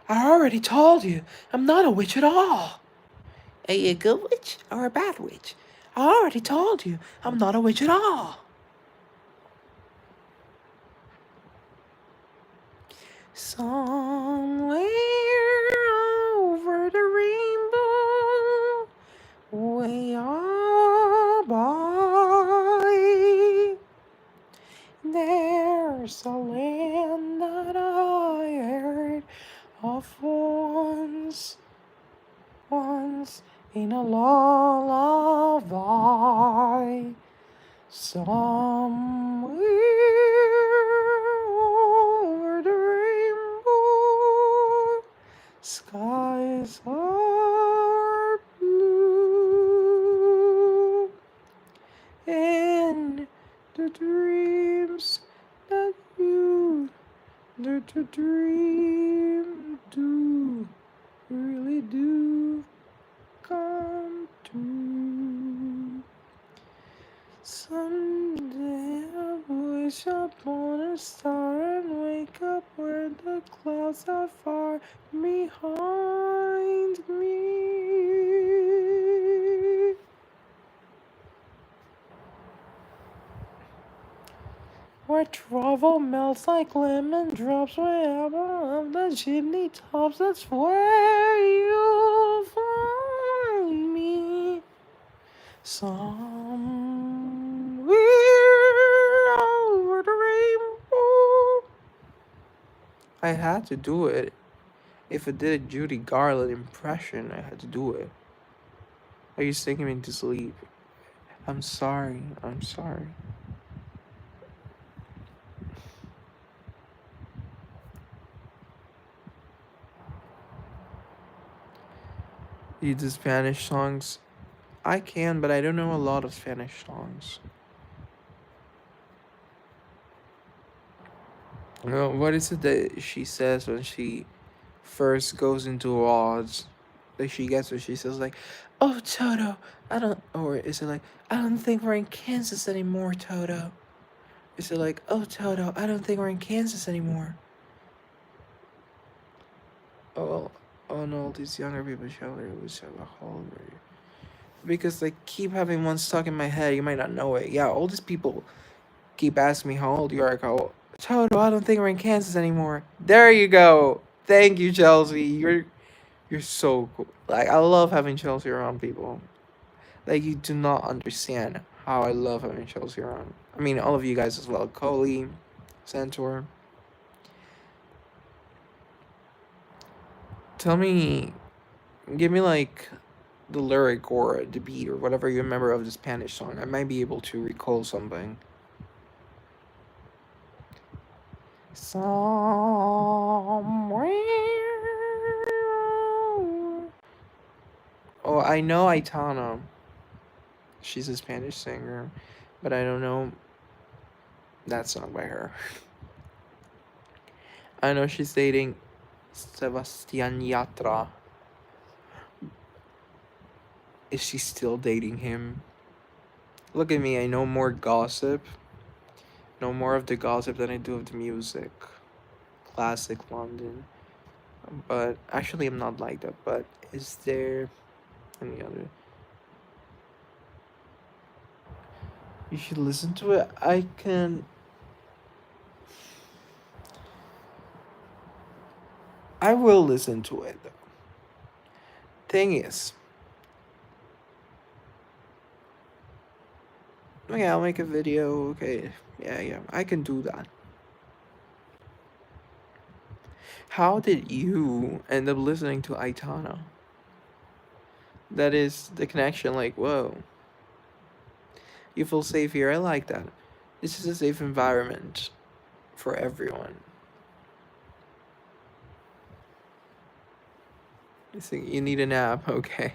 I already told you, I'm not a witch at all. Are you a good witch or a bad witch? I already told you, I'm not a witch at all. Somewhere over the rainbow, way up high, there's a land that I heard of once in a lullaby. Somewhere over the rainbow, skies are blue, and the dreams that the dream do, really do come true. Someday I wish upon a star and wake up where the clouds are far behind me. Where travel melts like lemon drops way up on the chimney tops, that's where you'll find me. Somewhere over the rainbow. I had to do it. If I did a Judy Garland impression, I had to do it. Are you singing me to sleep? I'm sorry. I'm sorry. You do Spanish songs? I can, but I don't know a lot of Spanish songs. What is it that she says when she first goes into Oz? Like she gets what she says, like, "Oh Toto, I don't," or is it like, "I don't think we're in Kansas anymore, Toto." Is it like, "Oh Toto, I don't think we're in Kansas anymore." Oh, oh no, these younger people show it was have a holiday. Because they keep having one stuck in my head. You might not know it. Yeah, oldest people keep asking me how old you are. I go, Toto, I don't think we're in Kansas anymore. There you go. Thank you, Chelsea. You're so cool. Like I love having Chelsea around people. Like you do not understand how I love having Chelsea around. I mean, all of you guys as well. Coley, Centaur. Tell me, give me like the lyric or the beat or whatever you remember of the Spanish song. I might be able to recall something. Somewhere. Oh, I know Aitana. She's a Spanish singer, but I don't know that song by her. I know she's dating Sebastian Yatra. Is she still dating him? Look at me, I know more gossip. Know more of the gossip than I do of the music. Classic London. But actually, I'm not like that. But is there any other? You should listen to it. I will listen to it. Thing is, okay, I'll make a video. Okay, yeah, I can do that. How did you end up listening to Aitana? That is the connection. Like, whoa, you feel safe here. I like that. This is a safe environment for everyone. You think you need a nap? Okay.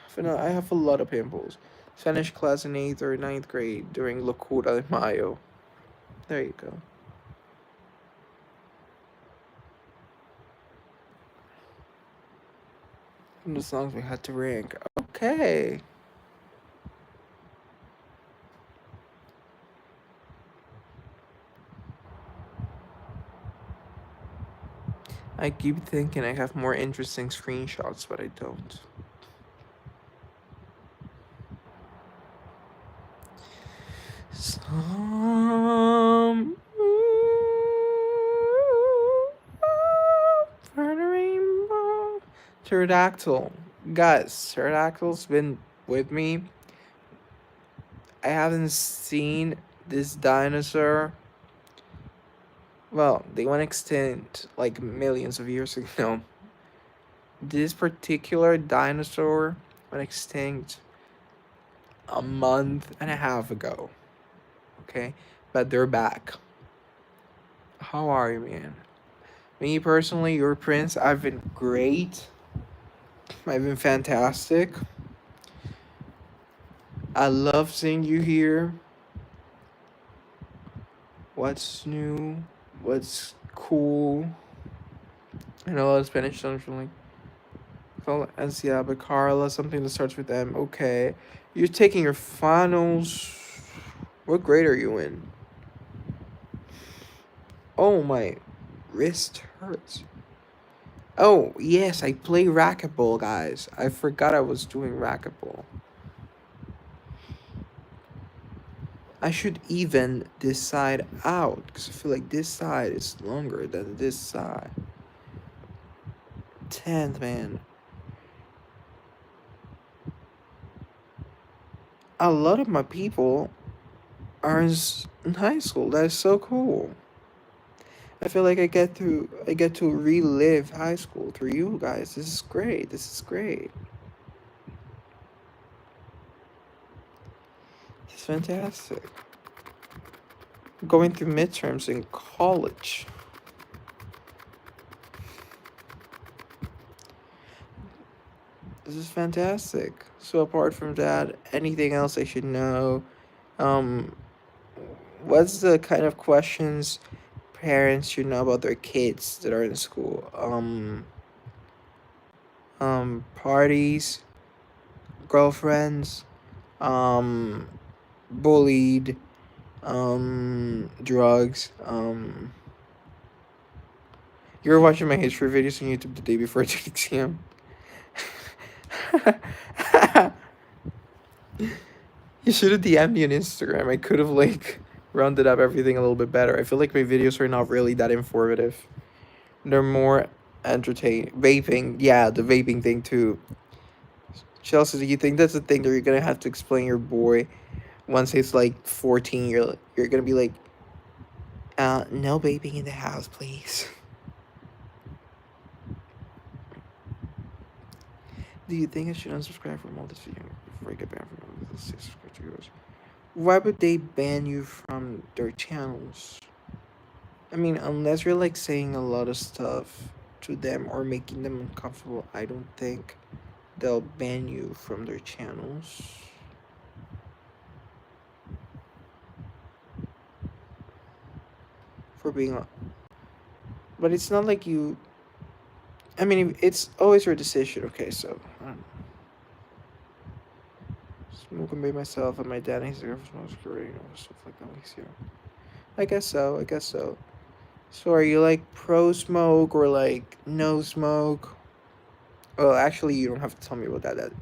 For now, I have a lot of pimples. Spanish class in 8th or ninth grade during Locura de Mayo. There you go. From the songs we had to rank. Okay. I keep thinking I have more interesting screenshots, but I don't. Some for the rainbow. Pterodactyl. Guys, Pterodactyl's been with me. I haven't seen this dinosaur. Well, they went extinct like millions of years ago. This particular dinosaur went extinct a month and a half ago. Okay? But they're back. How are you, man? Me personally, your prince, I've been great. I've been fantastic. I love seeing you here. What's new? What's cool? I know a lot of Spanish songs from like Ansia, but Carla, something that starts with M. Okay. You're taking your finals. What grade are you in? Oh, my wrist hurts. Oh, yes, I play racquetball, guys. I forgot I was doing racquetball. I should even this side out because I feel like this side is longer than this side. 10th, man. A lot of my people are in high school. That is so cool. I feel like I get to relive high school through you guys. This is great. This is great. It's fantastic. Going through midterms in college. This is fantastic. So apart from that, anything else I should know? Um, what's the kind of questions parents should know about their kids that are in school? Parties, girlfriends, um, bullied, drugs. You were watching my history videos on YouTube the day before 2 a.m. You should have DM'd me on Instagram. I could have like rounded up everything a little bit better. I feel like my videos are not really that informative. They're more entertaining. Vaping, yeah, the vaping thing too. Chelsea, do you think that's the thing that you're gonna have to explain your boy once he's like 14? You're gonna be like, no vaping in the house, please. Do you think I should unsubscribe from all this video before I get banned from all this 6 subscribers? Why would they ban you from their channels? I mean, unless you're like saying a lot of stuff to them or making them uncomfortable, I don't think they'll ban you from their channels. For being on. But it's not like you. I mean, it's always your decision. Okay, so. Smoking by myself and my dad and his girlfriend smoke great, stuff like that. Makes you. I guess so. I guess so. So are you like pro smoke or like no smoke? Well, actually, you don't have to tell me about that. That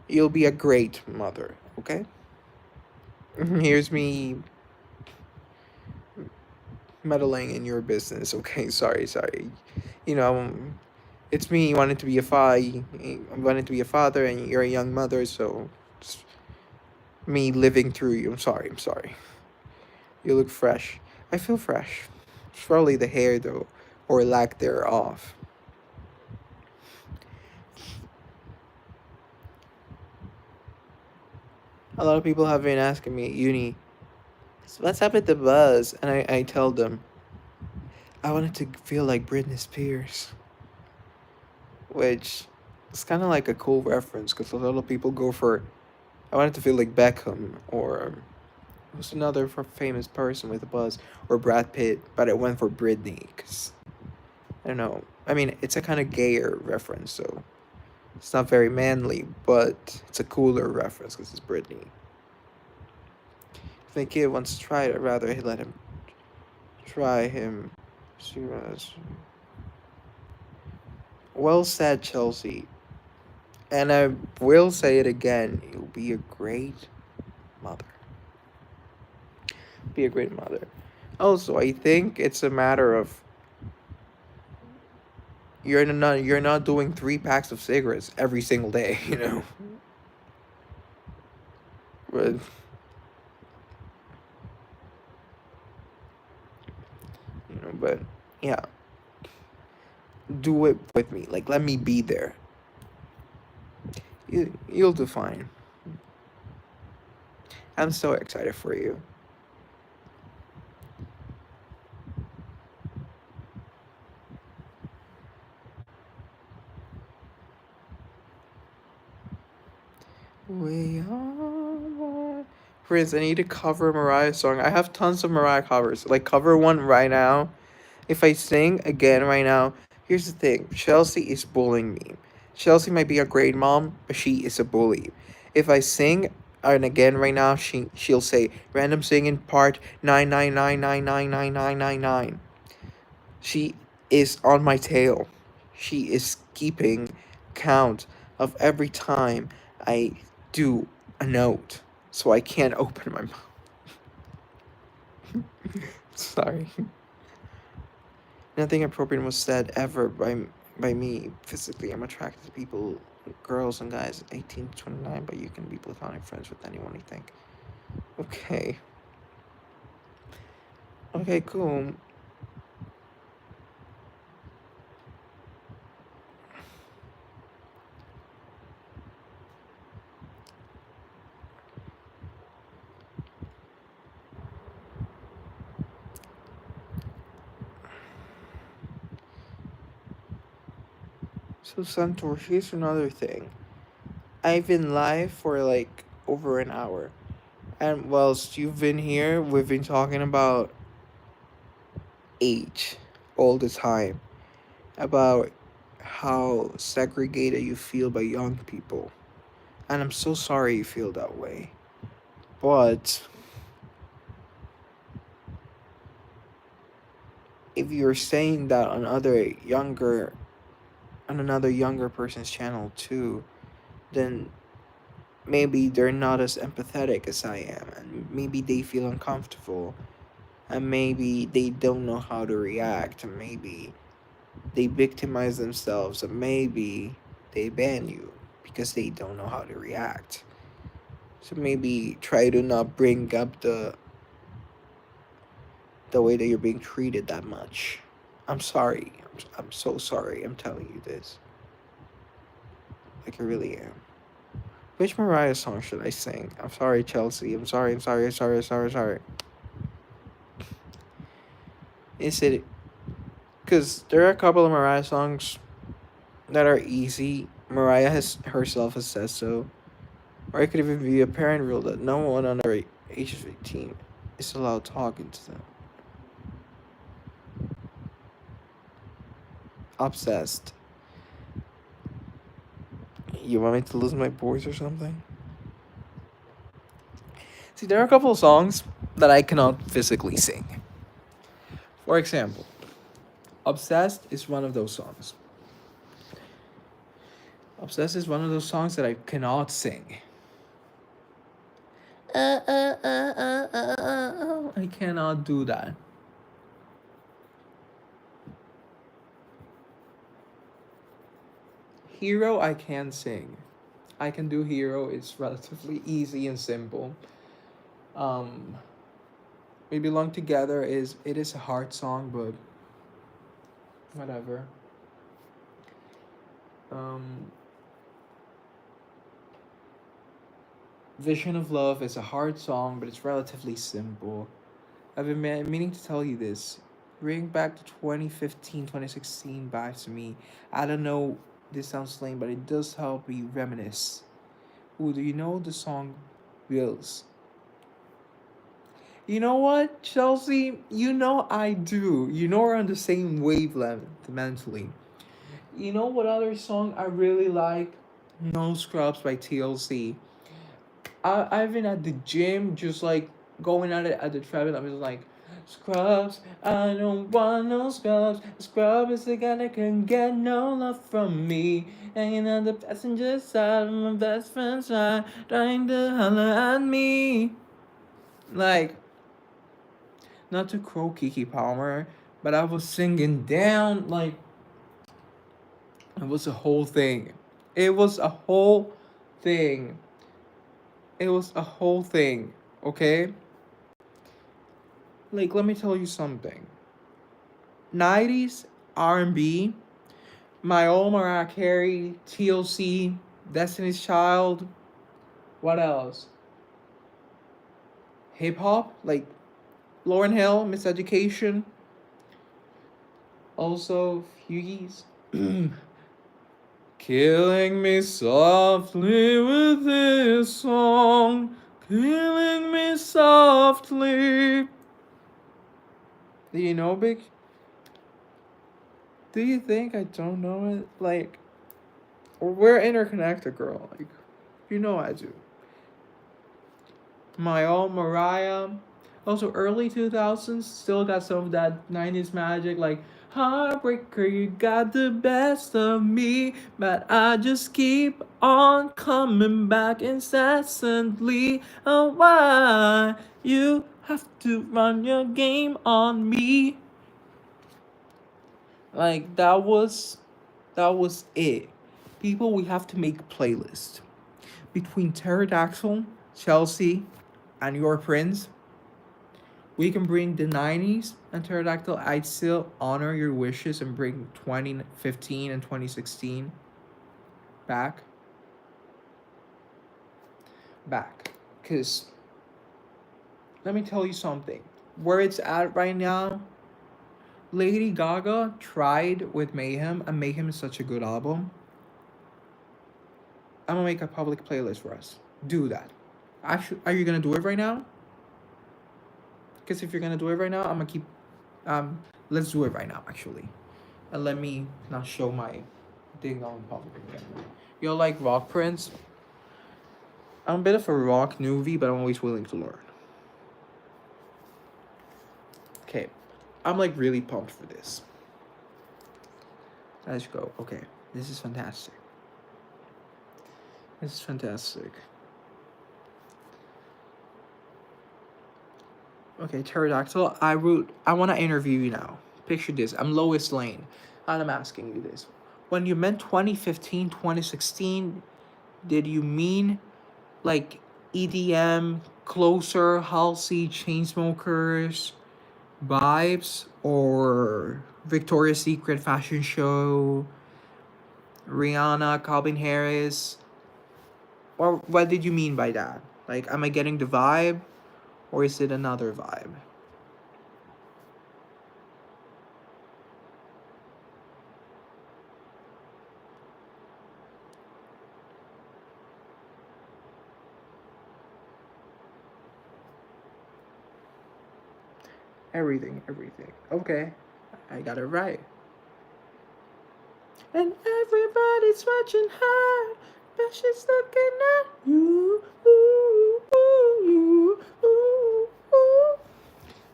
you'll be a great mother. Okay. Here's me meddling in your business. Okay, sorry. You know, It's me wanting to be a wanting to be a father, and you're a young mother, so it's me living through you. I'm sorry. I'm sorry. You look fresh. I feel fresh. It's probably the hair though, or lack thereof. A lot of people have been asking me at uni, "So what's up with the buzz?" And I tell them, I wanted to feel like Britney Spears, which is kind of like a cool reference because a lot of people go for, I wanted to feel like Beckham, or who's another famous person with a buzz, or Brad Pitt, but I went for Britney because, I don't know. I mean, it's a kind of gayer reference, so it's not very manly, but it's a cooler reference because it's Britney. If my kid wants to try it, I'd rather let him try him. Well said, Chelsea. And I will say it again. You'll be a great mother. Be a great mother. Also, I think it's a matter of you're not doing 3 packs of cigarettes every single day, you know. But but yeah, do it with me. Like, let me be there. You'll do fine. I'm so excited for you. We are. Prince, I need to cover a Mariah song. I have tons of Mariah covers. Like, cover one right now. If I sing again right now, here's the thing: Chelsea is bullying me. Chelsea might be a great mom, but she is a bully. If I sing and again right now, she'll say random singing part 999999999. She is on my tail. She is keeping count of every time I do a note, so I can't open my mouth. Sorry. Nothing appropriate was said ever by me physically. I'm attracted to people, girls and guys 18 to 29, but you can be platonic friends with anyone you think. Okay. Okay, cool. So, Santor, here's another thing. I've been live for like over an hour. And whilst you've been here, we've been talking about age all the time, about how segregated you feel by young people. And I'm so sorry you feel that way. But if you're saying that on another younger person's channel too, then maybe they're not as empathetic as I am, and maybe they feel uncomfortable, and maybe they don't know how to react, and maybe they victimize themselves, and maybe they ban you because they don't know how to react. So maybe try to not bring up the way that you're being treated that much. I'm sorry. I'm so sorry. I'm telling you this. Like, I really am. Which Mariah song should I sing? I'm sorry, Chelsea. I'm sorry. I'm sorry. Sorry. Sorry. Sorry. Is it? Because there are a couple of Mariah songs that are easy. Mariah has herself has said so. Or it could even be a parent rule that no one under age of 18 is allowed talking to them. Obsessed. You want me to lose my voice or something? See, there are a couple of songs that I cannot physically sing. For example, Obsessed is one of those songs. Obsessed is one of those songs that I cannot sing. I cannot do that. Hero, I can sing. I can do Hero. It's relatively easy and simple. Um, We Belong Together is a hard song, but whatever. Um, Vision of Love is a hard song, but it's relatively simple. I've been meaning to tell you this. Bring back the 2015, 2016 back to me. I don't know, this sounds lame, but it does help me reminisce. Ooh, do you know the song Bills? You know what, Chelsea? You know I do. You know we're on the same wavelength mentally. You know what other song I really like? No Scrubs by TLC. I've been at the gym just like going at it at the treadmill. I was like, Scrubs, I don't want no scrubs. Scrub is the guy that can get no love from me. Hanging on the passenger side of my best friend's side, trying to holler at me. Like, not to crow Kiki Palmer, but I was singing down like it was a whole thing. It was a whole thing. It was a whole thing. Okay? Like, let me tell you something. 90s R&B, my old Mariah Carey, TLC, Destiny's Child, what else? Hip hop, like Lauryn Hill, Miseducation, also Fugees. Killing me softly with this song, killing me softly. Do you know, Big? Do you think I don't know it? Like, we're interconnected, girl. Like, you know I do. My own Mariah. Also, early 2000s, still got some of that 90s magic. Like, Heartbreaker, you got the best of me. But I just keep on coming back incessantly. Oh, why you have to run your game on me? Like, that was it. People, we have to make a playlist between Pterodactyl, Chelsea, and Your Prince. We can bring the 90s and Pterodactyl. I'd still honor your wishes and bring 2015 and 2016 back. Back. Because let me tell you something. Where it's at right now, Lady Gaga tried with Mayhem, and Mayhem is such a good album. I'm gonna make a public playlist for us. Do that. Actually, are you gonna do it right now? Because if you're gonna do it right now, I'm gonna keep. Let's do it right now, actually, and let me not show my thing on public again. You like Rock Prince? I'm a bit of a rock newbie, but I'm always willing to learn. Okay, I'm like really pumped for this. Let's go. Okay, this is fantastic. This is fantastic. Okay, Pterodactyl, I want to interview you now. Picture this. I'm Lois Lane, and I'm asking you this. When you meant 2015, 2016, did you mean like EDM, Closer, Halsey, Chainsmokers vibes, or Victoria's Secret fashion show, Rihanna, Calvin Harris? Or what did you mean by that? Like, am I getting the vibe, or is it another vibe? Everything, everything. Okay, I got it right. And everybody's watching her, but she's looking at you. Ooh, ooh, ooh, ooh.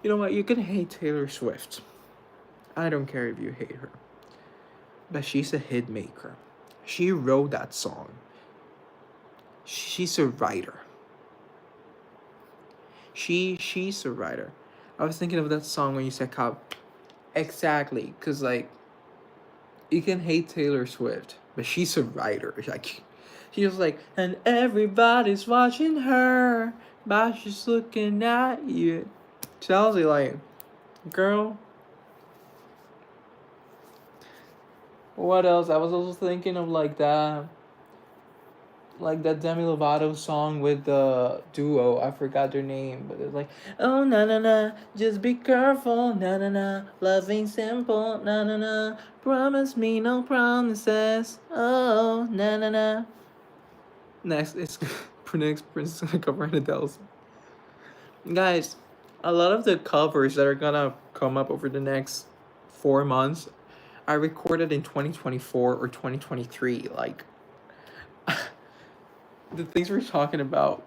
You know what? You can hate Taylor Swift. I don't care if you hate her. But she's a hit maker. She wrote that song. She's a writer. She's a writer. I was thinking of that song when you said cop. Exactly, cause like You can hate Taylor Swift, but she's a writer. Like, she was like, and everybody's watching her, but she's looking at you. Chelsea, like, girl. What else? I was also thinking of like that Demi Lovato song with the duo. I forgot their name, but it's like, oh na na na, just be careful, na na na, love ain't simple, na na na, promise me no promises, oh na na na. Next is next Prince covering Adele's. Guys, a lot of the covers that are gonna come up over the next 4 months I recorded in 2024 or 2023. Like, the things we're talking about,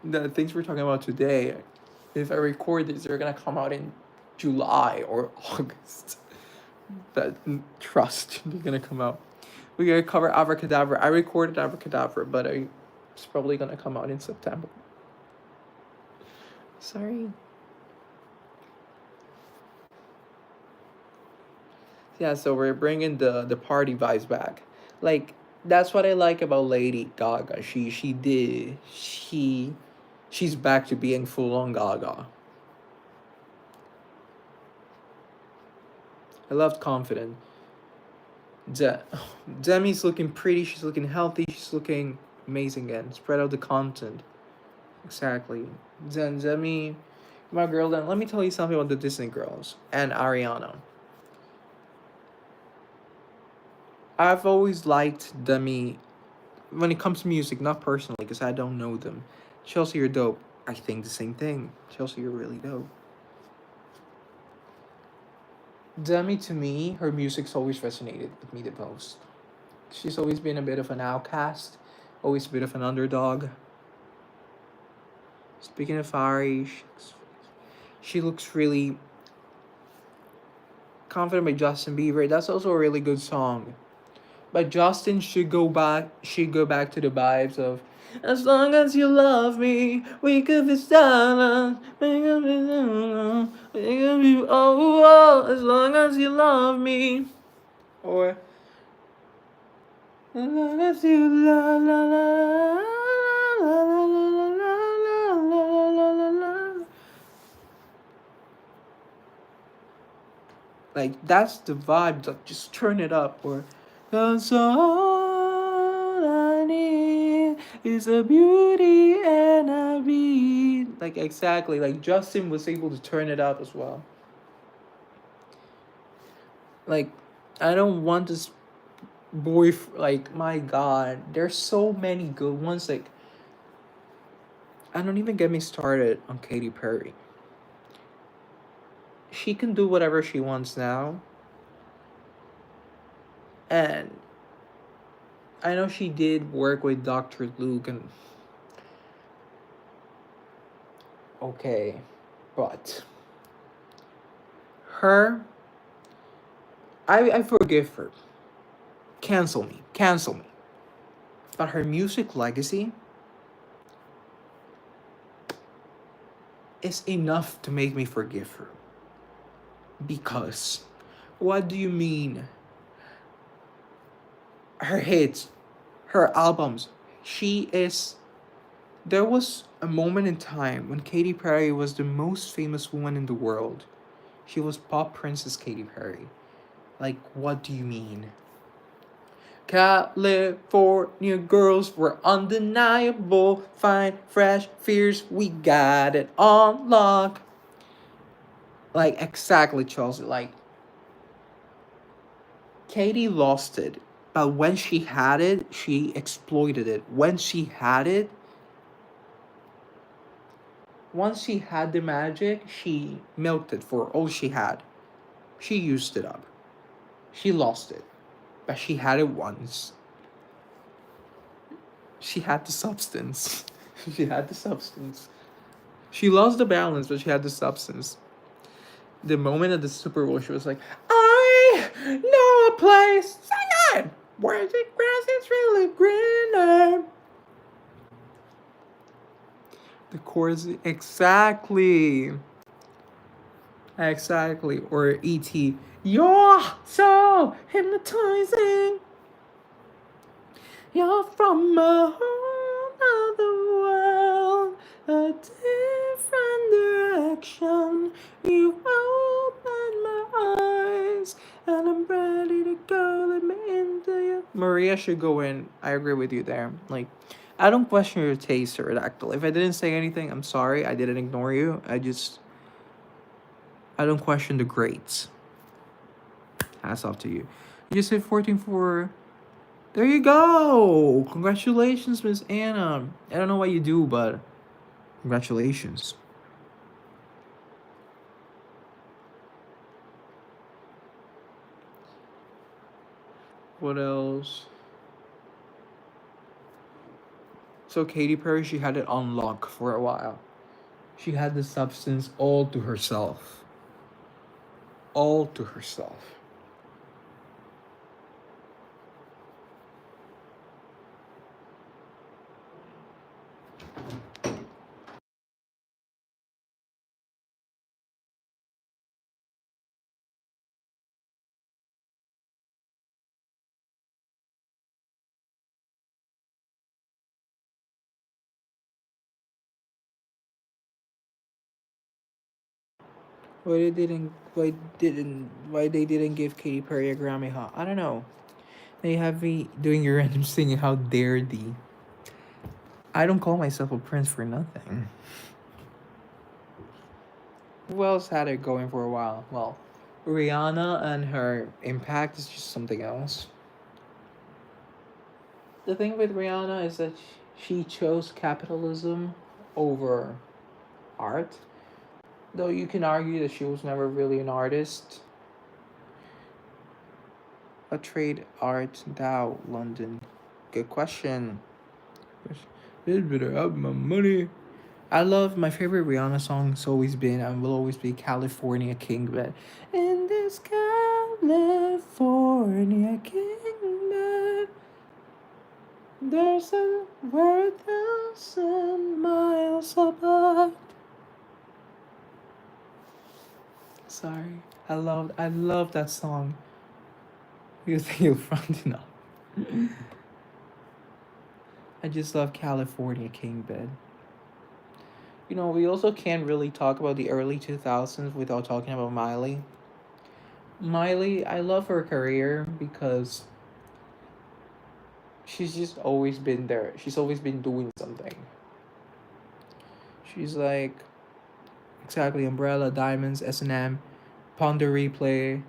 the things we're talking about today, if I record these, they're gonna come out in July or August. That trust, they're gonna come out. We gotta cover Abracadabra. I recorded Abracadabra, but it's probably gonna come out in September. Sorry. Yeah, so we're bringing the party vibes back. Like, that's what I like about Lady Gaga. She's back to being full on Gaga. I loved Confident. Demi's looking pretty. She's looking healthy. She's looking amazing again. Spread out the content. Exactly. Demi, my girl. Then let me tell you something about the Disney girls and Ariana. I've always liked Demi when it comes to music, not personally, because I don't know them. Chelsea, you're dope. I think the same thing. Chelsea, you're really dope. Demi, to me, her music's always resonated with me the most. She's always been a bit of an outcast, always a bit of an underdog. Speaking of Ari, she looks really Confident by Justin Bieber. That's also a really good song. But Justin should go back. Should go back to the vibes of as long as you love me, we could be silent. We could be silent. We could be as long as you love me. Or as long as you la la la la la la la la la la la. Like, that's the vibe. Like, just turn it up. Or that's all I need is a beauty and a beat. Like, exactly. Like, Justin was able to turn it up as well. Like, I don't want this like, my god, there's so many good ones. Like, I don't even get me started on Katy Perry. She can do whatever she wants now. And I know she did work with Dr. Luke and okay, but her, I forgive her. Cancel me. Cancel me. But her music legacy is enough to make me forgive her. Because, what do you mean? Her hits, her albums, there was a moment in time when Katy Perry was the most famous woman in the world. She was pop princess Katy Perry. Like, what do you mean? California girls were undeniable, fine, fresh, fierce, we got it on lock. Like, exactly, Chelsea. Like, Katy lost it, but when she had it, she exploited it. When she had it, once she had the magic, she milked it for all she had. She used it up. She lost it, but she had it once. She had the substance. She had the substance. She lost the balance, but she had the substance. The moment at the Super Bowl, she was like, I know a place, sing it, where the grass is really greener. The chorus, exactly. Exactly. Or E.T. You're so hypnotizing. You're from a whole other world, a different direction. You open my eyes, and I'm ready to go. Let me into you. Maria should go in. I agree with you there. Like, I don't question your taste, Pterodactyl. If I didn't say anything, I'm sorry. I didn't ignore you. I don't question the grades. Hats off to you. You just hit 14 for. There you go! Congratulations, Miss Anna. I don't know what you do, but congratulations. What else? So Katy Perry, she had it on lock for a while. She had the substance all to herself. All to herself. Why they didn't give Katy Perry a Grammy, huh? I don't know. They have me doing your random singing. How dare thee? I don't call myself a prince for nothing. Who else had it going for a while? Well, Rihanna and her impact is just something else. The thing with Rihanna is that she chose capitalism over art. Though you can argue that she was never really an artist. A trade art thou, London? Good question. This better have my money. I love my favorite Rihanna song's always been and will always be California King Bed. In this California King Bed, there's a where 1,000 miles apart. Sorry, I love that song. You think you're fronting up? I just love California King Bed. You know, we also can't really talk about the early 2000s without talking about Miley. Miley, I love her career because she's just always been there. She's always been doing something. She's like exactly Umbrella, Diamonds, S&M, Ponder Replay.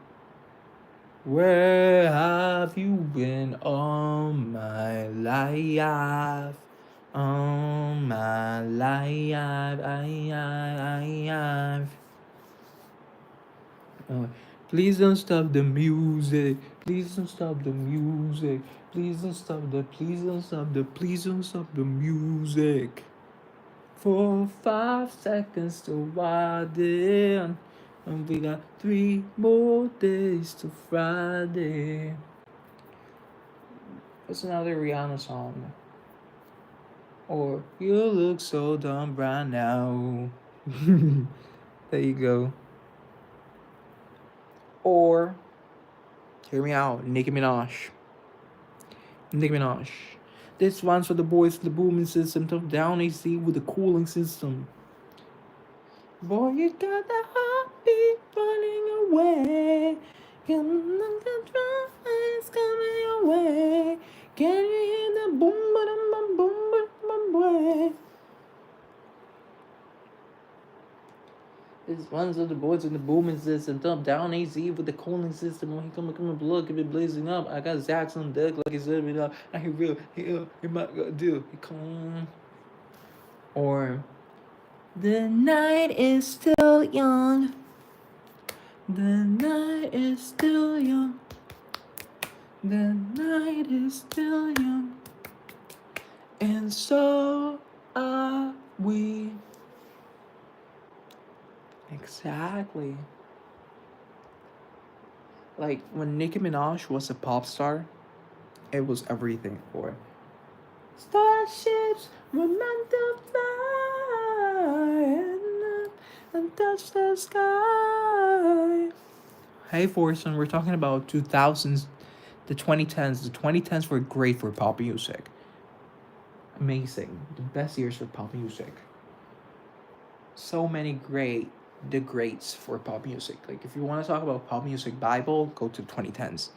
Where have you been all my life? All my life, I. Uh, please don't stop the music. Please don't stop the music. Please don't stop the music. For 5 seconds to widen. And we got 3 more days to Friday. That's another Rihanna song. Or you look so dumb right now. There you go. Or hear me out, Nicki Minaj. Nicki Minaj. This one's for the boys, the booming system, top down AC with the cooling system. Boy, you got the heartbeat running away. It's coming your way. Can you hear the boom, boom, boom, boom, boom, boom? This one's of the boys in the booming system, top down AC with the cooling system. When he come blood, keep it blazing up. I got Zax on deck like he said, and he might go do. He come. Or the night is still young. The night is still young. The night is still young. And so are we. Exactly. Like when Nicki Minaj was a pop star, it was everything for her. Starships were meant to fly and touch the sky. Hi. Hey, Forson. We're talking about 2000s, the 2010s. The 2010s were great for pop music. Amazing. The best years for pop music. So many the greats for pop music. Like, if you want to talk about pop music Bible, go to 2010s.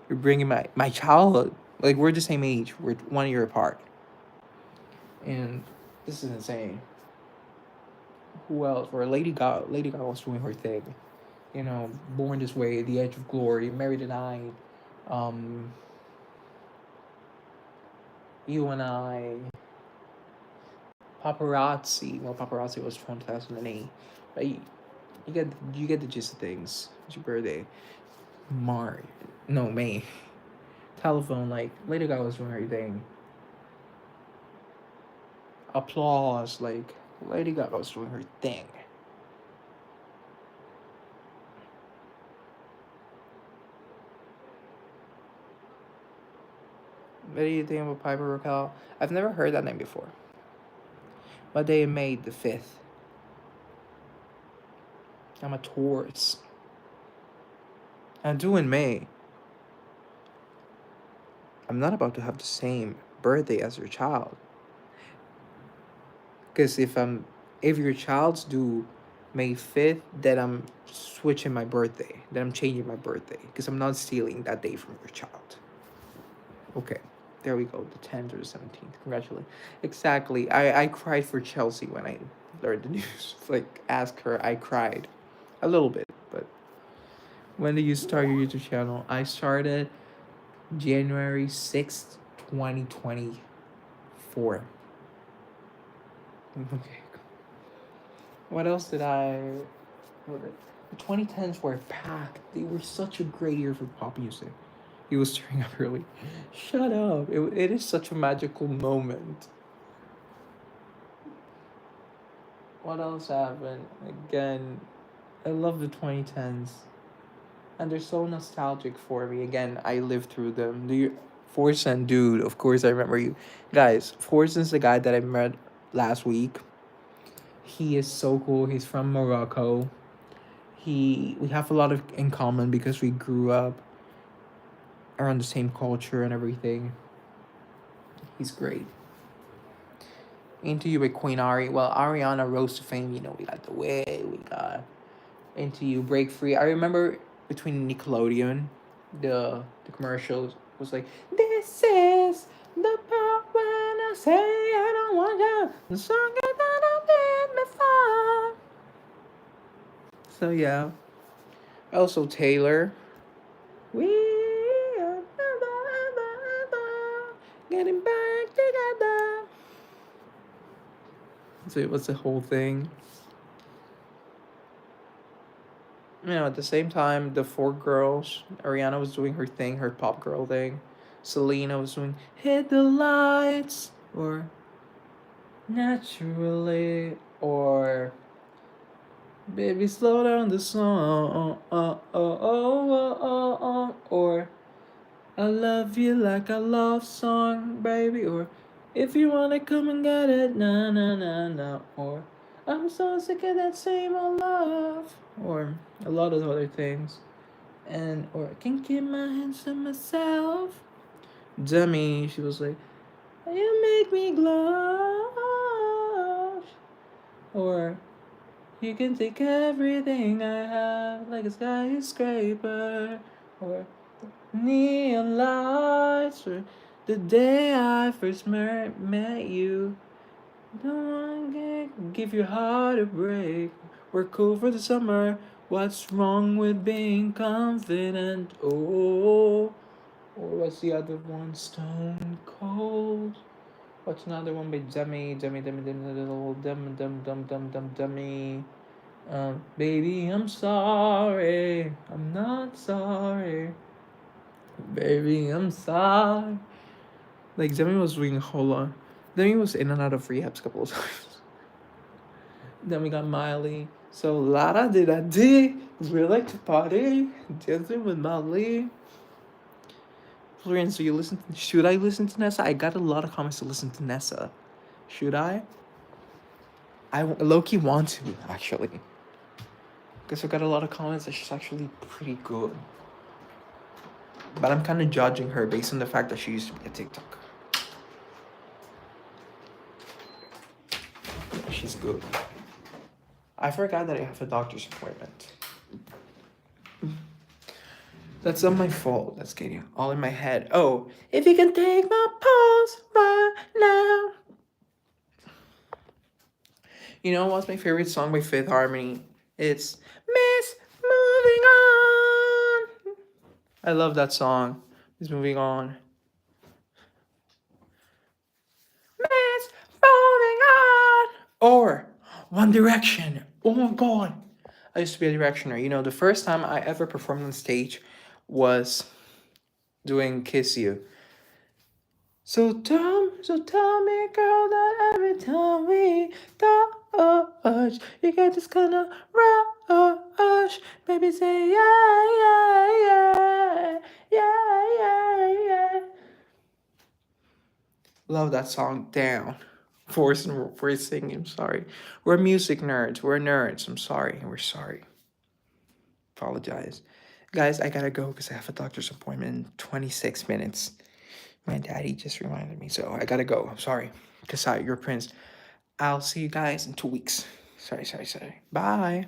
You're bringing my childhood. Like, we're the same age. We're 1 year apart. And this is insane. Who else? Or Lady Gaga. Lady Gaga was doing her thing. You know, Born This Way, The Edge of Glory, Married at Night, um, You and I, Paparazzi. Well, Paparazzi was 2008. But you get the gist of things. It's your birthday. May. Telephone, like, Lady Gaga was doing her thing. Applause, like, Lady Gaga was doing her thing. What do you think about Piper Raquel? I've never heard that name before. What day made the 5th? I'm a Taurus. I'm due in May. I'm not about to have the same birthday as your child. Because if your child's due May 5th, then I'm switching my birthday. Then I'm changing my birthday. Because I'm not stealing that day from your child. Okay. There we go. The 10th or the 17th. Congratulations. Exactly. I cried for Chelsea when I learned the news. Like, ask her. I cried. A little bit. But when did you start your YouTube channel? I started January 6th, 2024. Okay. What else did I... The 2010s were packed. They were such a great year for pop music. He was tearing up early. Shut up. It is such a magical moment. What else happened? Again, I love the 2010s. And they're so nostalgic for me. Again, I lived through them. Forsen, dude, of course I remember you. Guys, Forsen's the guy that I met last week. He is so cool. He's from Morocco. We have a lot in common because we grew up around the same culture and everything. He's great. Into You by Queen Ari. Well, Ariana rose to fame. You know, we got The Way. We got Into You, Break Free. I remember between Nickelodeon, the commercials was like, "This is the part when I say I don't want you. The song that I did before." So yeah. Also Taylor. We are never getting back together. So it was the whole thing. You know, at the same time, the four girls, Ariana was doing her thing, her pop girl thing. Selena was doing Hit the Lights, or Naturally, or Baby Slow Down the Song, or I Love You Like a Love Song, baby, or If You Wanna Come and Get It, na na na na, or I'm so sick of that same old love, or a lot of other things. And or I can keep my hands to myself. Demi, she was like, "You make me glow." Or you can take everything I have like a skyscraper. Or neon lights. Or the day I first met you. Don't give your heart a break. We're cool for the summer. What's wrong with being confident? Oh, or what's the other one? Stone Cold. What's another one by Demi? Baby, I'm sorry. I'm not sorry. Baby, I'm sorry. Like, Demi was doing a whole lot. Demi was in and out of rehabs a couple of times. Then we got Miley. So Lara did I did. We like to party. Dancing with Miley. Florian, so should I listen to Nessa? I got a lot of comments to listen to Nessa. Should I? I low-key want to, actually. Because I got a lot of comments that she's actually pretty good. But I'm kind of judging her based on the fact that she used to be a TikTok. She's good. I forgot that I have a doctor's appointment. That's not my fault. That's getting all in my head. Oh, if you can take my pulse right now. You know what's my favorite song by Fifth Harmony? It's Miss Moving On. I love that song. Miss Moving On. Miss Moving On. Or One Direction. Oh my god. I used to be a Directioner. You know, the first time I ever performed on stage was doing Kiss You. So tell me, girl, that every time we touch, you get this kind of rush. Baby, say yeah, yeah, yeah, yeah, yeah, yeah. Love that song. Down. For singing. I'm sorry. We're music nerds. We're nerds. I'm sorry. We're sorry. Apologize. Guys, I gotta go because I have a doctor's appointment in 26 minutes. My daddy just reminded me, so I gotta go. I'm sorry. Kasai, your prince. I'll see you guys in 2 weeks. Sorry. Bye.